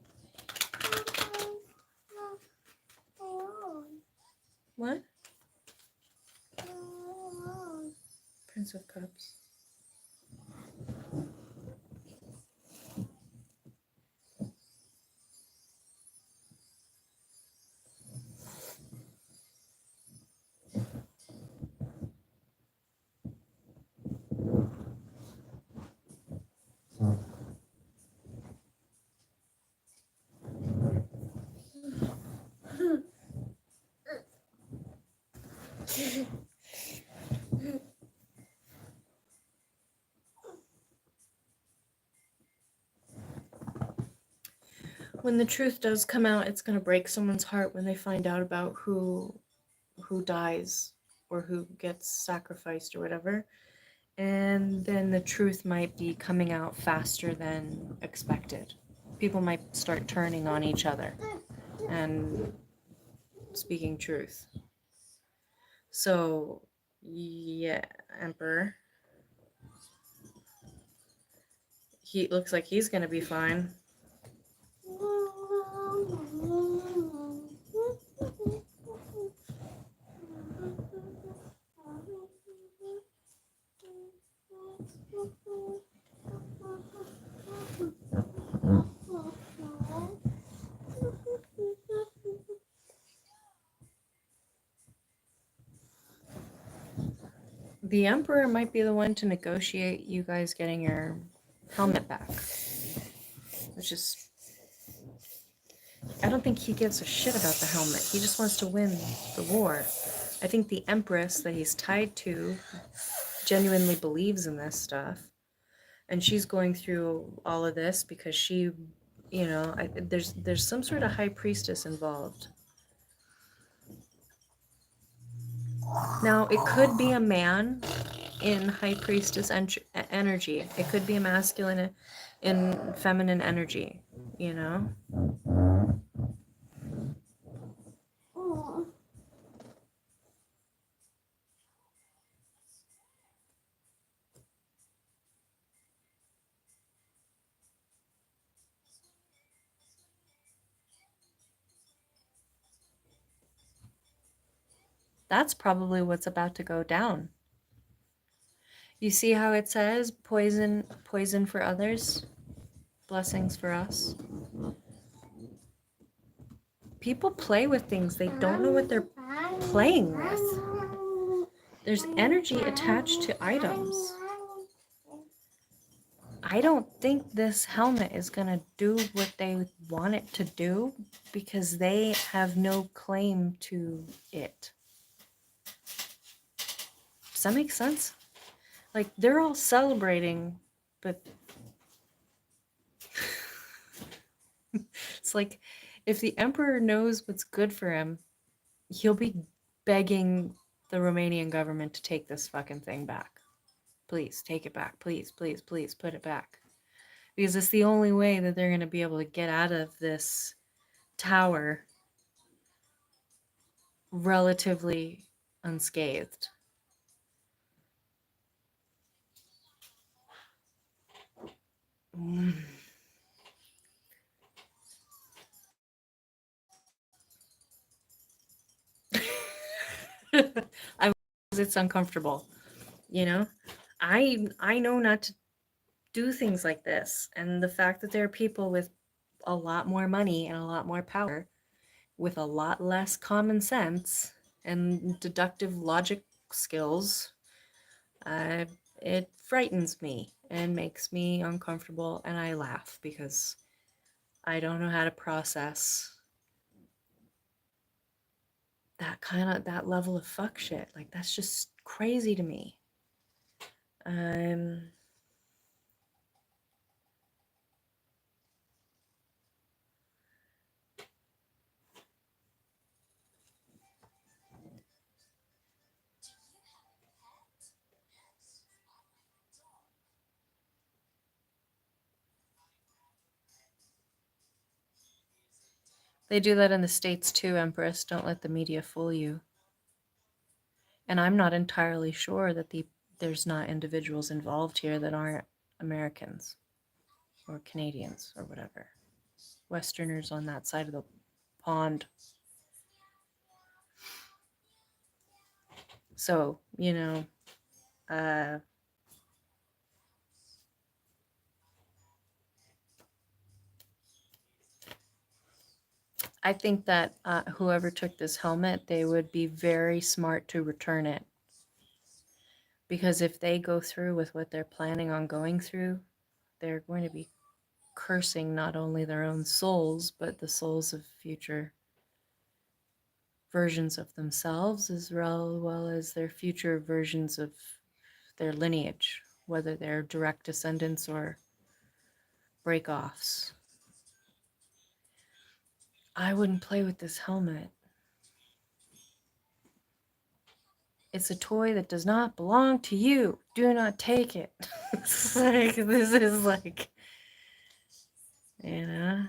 What? Prince of Cups. When the truth does come out, it's going to break someone's heart when they find out about who dies or who gets sacrificed or whatever. And then the truth might be coming out faster than expected. People might start turning on each other and speaking truth. So, yeah, Emperor. He looks like he's going to be fine. The Emperor might be the one to negotiate you guys getting your helmet back. Which is... I don't think he gives a shit about the helmet. He just wants to win the war. I think the Empress that he's tied to genuinely believes in this stuff. And she's going through all of this because she, you know, there's some sort of high priestess involved. Now, it could be a man in high priestess energy. It could be a masculine in feminine energy, you know? That's probably what's about to go down. You see how it says poison for others, blessings for us? People play with things they don't know what they're playing with. There's energy attached to items. I don't think this helmet is going to do what they want it to do because they have no claim to it. Does that make sense? Like, they're all celebrating, but it's like if the emperor knows what's good for him, he'll be begging the Romanian government to take this fucking thing back. Please, take it back. Please, please, please put it back. Because it's the only way that they're going to be able to get out of this tower relatively unscathed. I it's uncomfortable, you know. I know not to do things like this, and the fact that there are people with a lot more money and a lot more power with a lot less common sense and deductive logic skills, uh, it frightens me and makes me uncomfortable, and I laugh because I don't know how to process that level of fuck shit. Like, that's just crazy to me. Um They do that in the States too, Empress. Don't let the media fool you. And I'm not entirely sure that there's not individuals involved here that aren't Americans or Canadians or whatever. Westerners on that side of the pond. So, I think that whoever took this helmet, they would be very smart to return it. Because if they go through with what they're planning on going through, they're going to be cursing not only their own souls, but the souls of future versions of themselves, as well as their future versions of their lineage, whether they're direct descendants or break-offs. I wouldn't play with this helmet. It's a toy that does not belong to you. Do not take it. It's like, this is like, you know?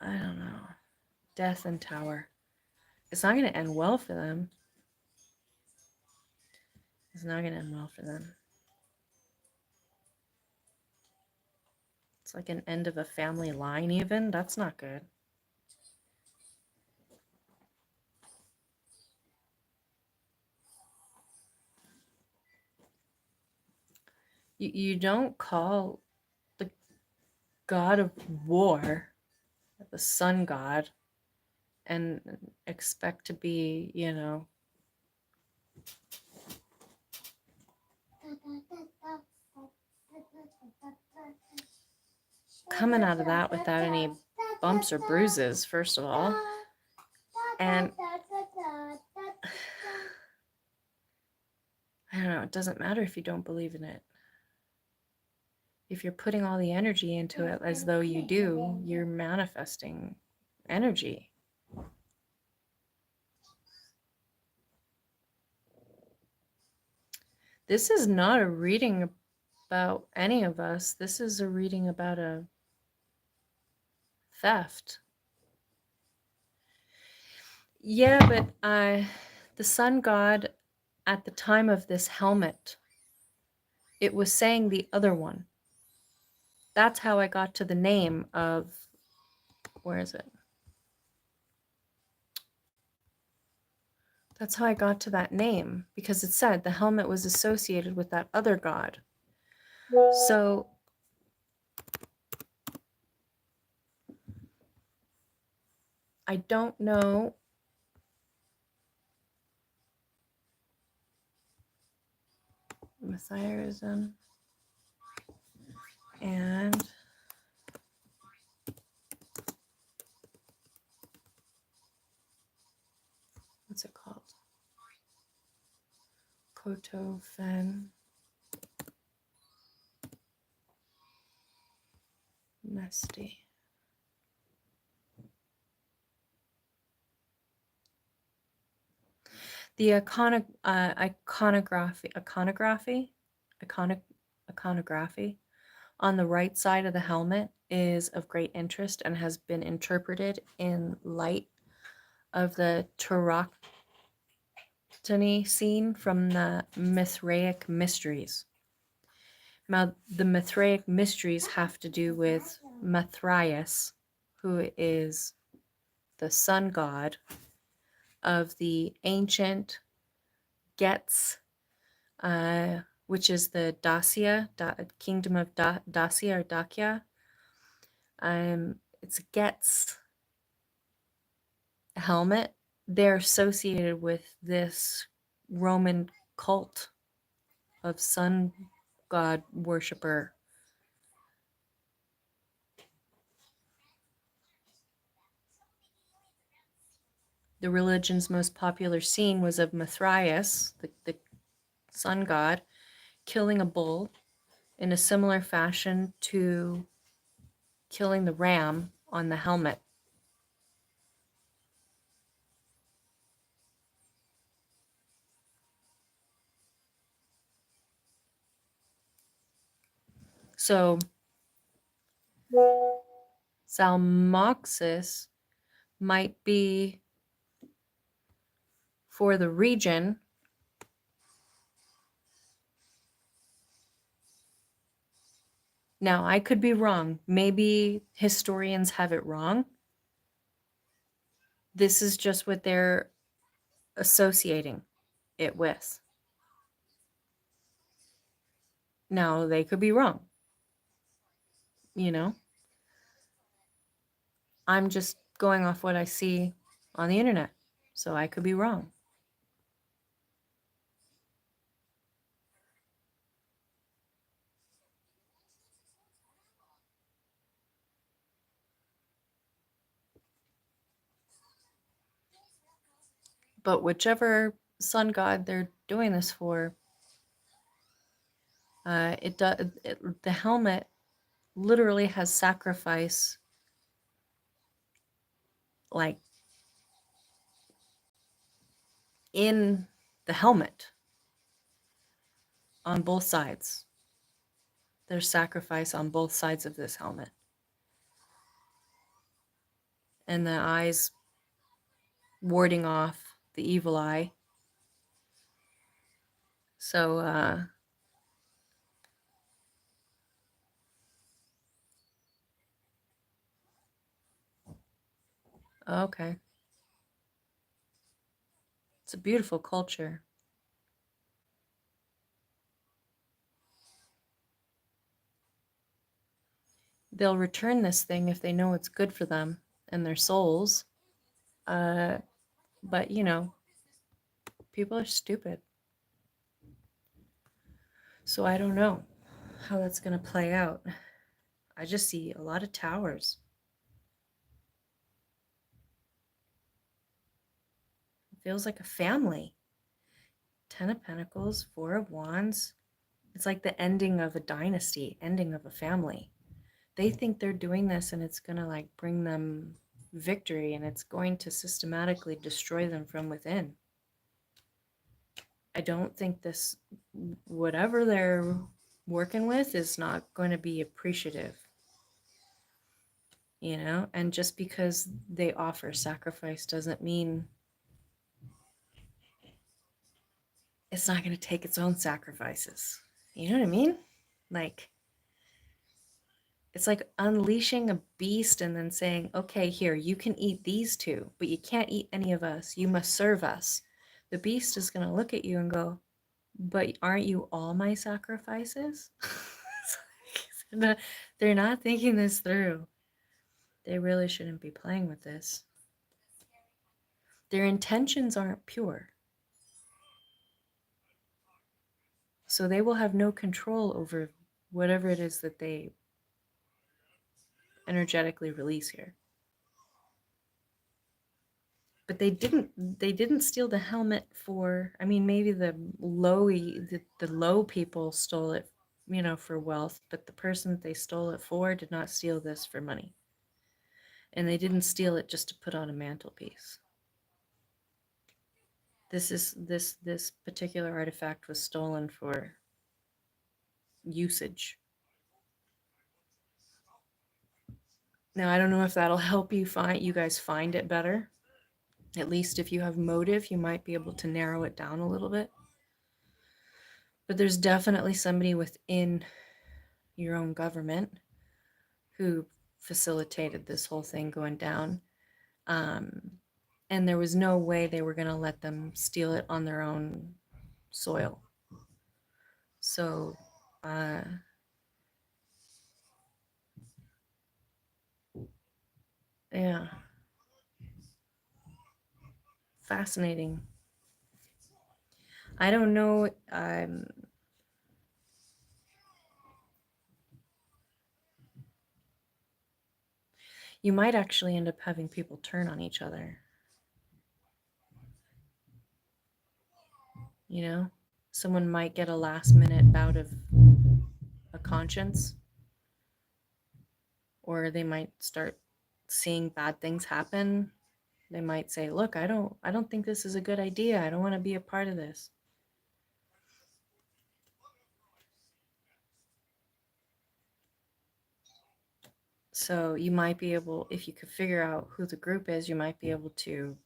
I don't know. Death and Tower. It's not going to end well for them. It's not going to end well for them. It's like an end of a family line even. That's not good. You don't call the god of war the sun god and expect to be, coming out of that without any bumps or bruises, first of all. And I don't know, it doesn't matter if you don't believe in it. If you're putting all the energy into it as though you do, you're manifesting energy. This is not a reading about any of us. This is a reading about a theft. Yeah, but the sun god at the time of this helmet, it was saying the other one. That's how I got to the name of, where is it? That's how I got to that name, because it said the helmet was associated with that other god. So I don't know. Messiahism and what's it called? Cotofenesti. The iconography on the right side of the helmet is of great interest and has been interpreted in light of the Tauroctony scene from the Mithraic Mysteries. Now, the Mithraic Mysteries have to do with Mithrius, who is the sun god of the ancient Gets, which is the Dacia, kingdom of Dacia or Dacia. It's Gets helmet. They're associated with this Roman cult of sun god worshiper. The religion's most popular scene was of Mithrius, the sun god, killing a bull in a similar fashion to killing the ram on the helmet. So Zalmoxis might be for the region. Now, I could be wrong. Maybe historians have it wrong. This is just what they're associating it with. Now, they could be wrong. You know, I'm just going off what I see on the internet, so I could be wrong. But whichever sun god they're doing this for, the helmet literally has sacrifice, like, in the helmet on both sides. There's sacrifice on both sides of this helmet. And the eyes warding off the evil eye. So, okay. It's a beautiful culture. They'll return this thing if they know it's good for them and their souls. But, you know, people are stupid. So I don't know how that's going to play out. I just see a lot of towers. It feels like a family. 10 of Pentacles, 4 of Wands. It's like the ending of a dynasty, ending of a family. They think they're doing this and it's going to like bring them victory and it's going to systematically destroy them from within. I don't think this, whatever they're working with, is not going to be appreciative. You know, and just because they offer sacrifice doesn't mean it's not going to take its own sacrifices. You know what I mean? Like, it's like unleashing a beast and then saying, okay, here, you can eat these two, but you can't eat any of us. You must serve us. the beast is going to look at you and go, but aren't you all my sacrifices? They're not thinking this through. They really shouldn't be playing with this. Their intentions aren't pure. So they will have no control over whatever it is that they energetically release here. But they didn't steal the helmet for, I mean, maybe the low people stole it, for wealth, but the person that they stole it for did not steal this for money. And they didn't steal it just to put on a mantelpiece. This particular artifact was stolen for usage. Now, I don't know if that'll help you guys find it better. At least if you have motive, you might be able to narrow it down a little bit. But there's definitely somebody within your own government who facilitated this whole thing going down. And there was no way they were going to let them steal it on their own soil. So, yeah. Fascinating. I don't know. You might actually end up having people turn on each other. Someone might get a last minute bout of a conscience, or they might start seeing bad things happen. They might say, look, I don't think this is a good idea. I don't want to be a part of this. So you might be able, if you could figure out who the group is, you might be able to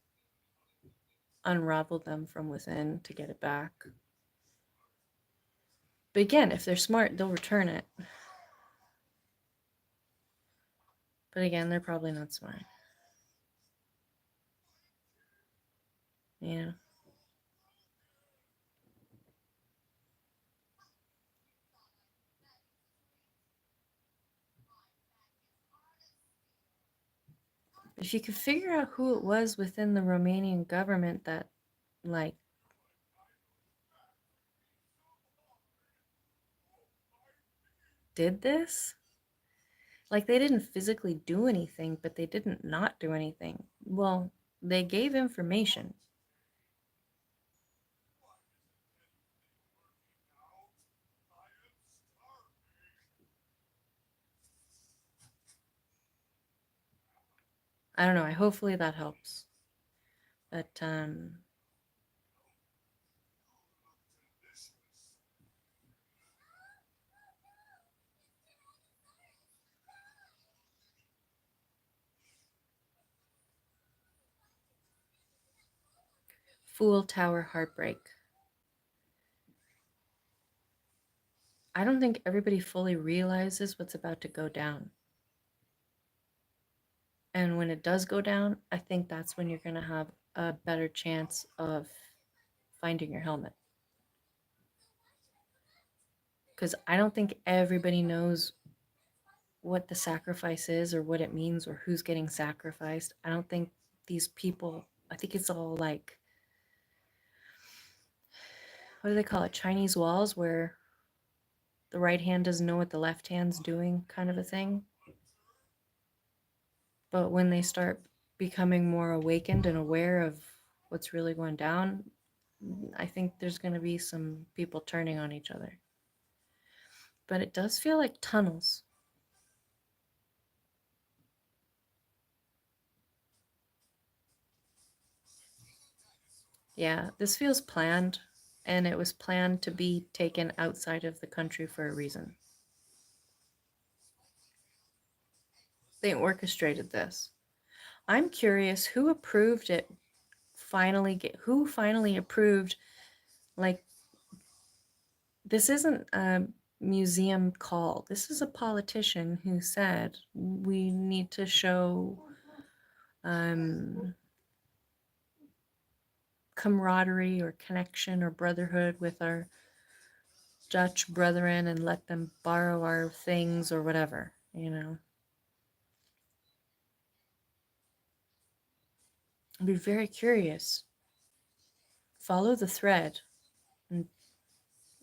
unravel them from within to get it back. But again, if they're smart, they'll return it. But again, they're probably not smart. Yeah. If you could figure out who it was within the Romanian government that, like, did this, like, they didn't physically do anything, but they didn't not do anything. Well, they gave information. I don't know. Hopefully that helps. But Fool Tower heartbreak. I don't think everybody fully realizes what's about to go down. And when it does go down, I think that's when you're going to have a better chance of finding your helmet. Because I don't think everybody knows what the sacrifice is or what it means or who's getting sacrificed. I don't think these people, I think it's all like, what do they call it? Chinese walls, where the right hand doesn't know what the left hand's doing, kind of a thing. But when they start becoming more awakened and aware of what's really going down, I think there's going to be some people turning on each other. But it does feel like tunnels. Yeah, this feels planned, and it was planned to be taken outside of the country for a reason. They orchestrated this. I'm curious who approved it. Who finally approved, like, this isn't a museum call. This is a politician who said we need to show camaraderie or connection or brotherhood with our Dutch brethren and let them borrow our things or whatever, you know. I'd be very curious. Follow the thread and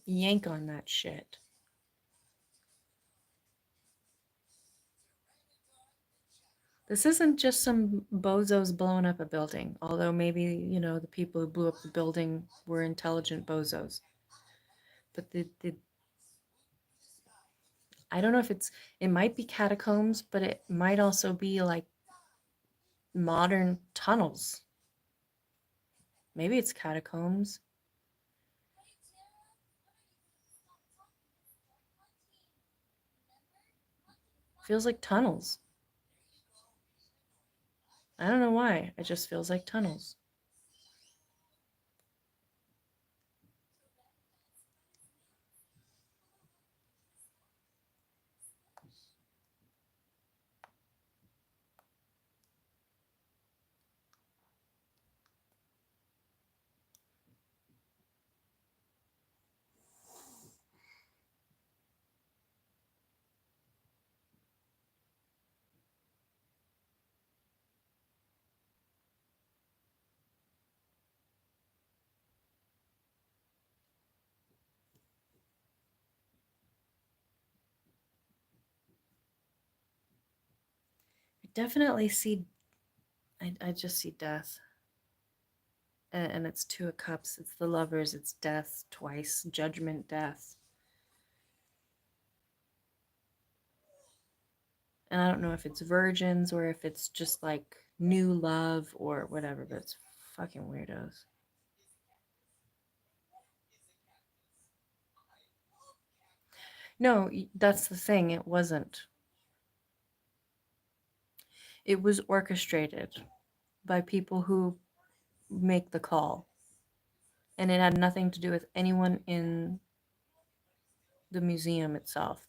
yank on that shit. This isn't just some bozos blowing up a building, although maybe, you know, the people who blew up the building were intelligent bozos. But I don't know if it might be catacombs, but it might also be like modern tunnels. Maybe it's catacombs. Feels like tunnels. I don't know why. It just feels like tunnels. I definitely see, I just see death. And it's Two of Cups. It's the lovers. It's death twice. Judgment, death. And I don't know if it's virgins or if it's just like new love or whatever, but it's fucking weirdos. No, that's the thing. It wasn't. It was orchestrated by people who make the call. And it had nothing to do with anyone in the museum itself.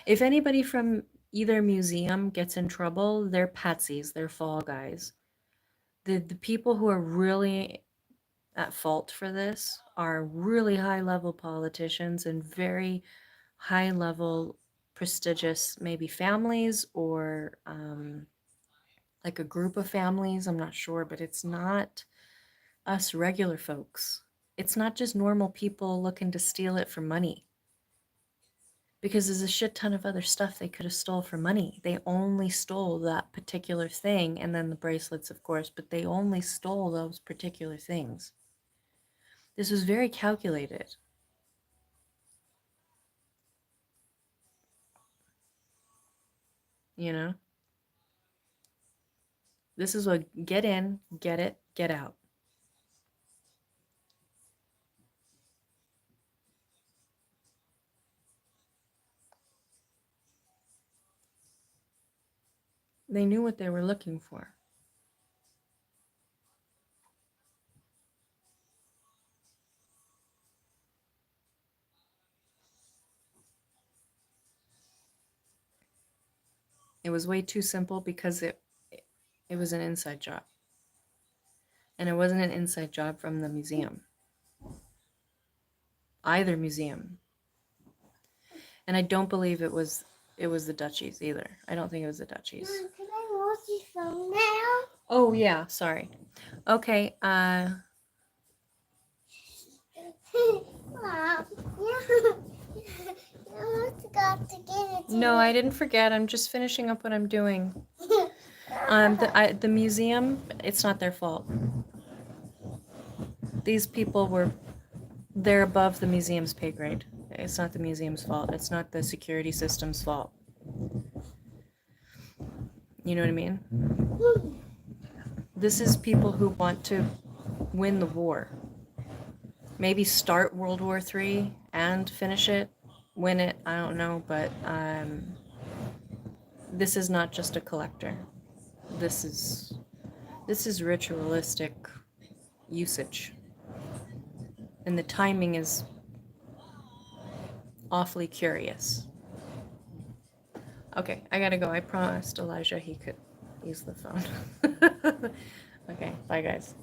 If anybody from either museum gets in trouble, they're patsies, they're fall guys. The people who are really at fault for this are really high level politicians and very high level prestigious maybe families or like a group of families. I'm not sure, but it's not us regular folks. It's not just normal people looking to steal it for money. Because there's a shit ton of other stuff they could have stole for money. They only stole that particular thing, and then the bracelets, of course, but they only stole those particular things. This was very calculated. You know? This is what get in, get it, get out. They knew what they were looking for. It was way too simple because it was an inside job. And it wasn't an inside job from the museum. Either museum. And I don't believe it was the Duchies either. I don't think it was the Duchies. Mom, can I watch your phone now? Oh yeah, sorry. Okay, Mom, you forgot to get it to no, me. I didn't forget. I'm just finishing up what I'm doing. The museum, it's not their fault. These people they're above the museum's pay grade. It's not the museum's fault. It's not the security system's fault. You know what I mean? This is people who want to win the war. Maybe start World War III and finish it, win it, I don't know, but this is not just a collector. This is ritualistic usage. And the timing is awfully curious. Okay, I gotta go. I promised Elijah he could use the phone. Okay, bye guys.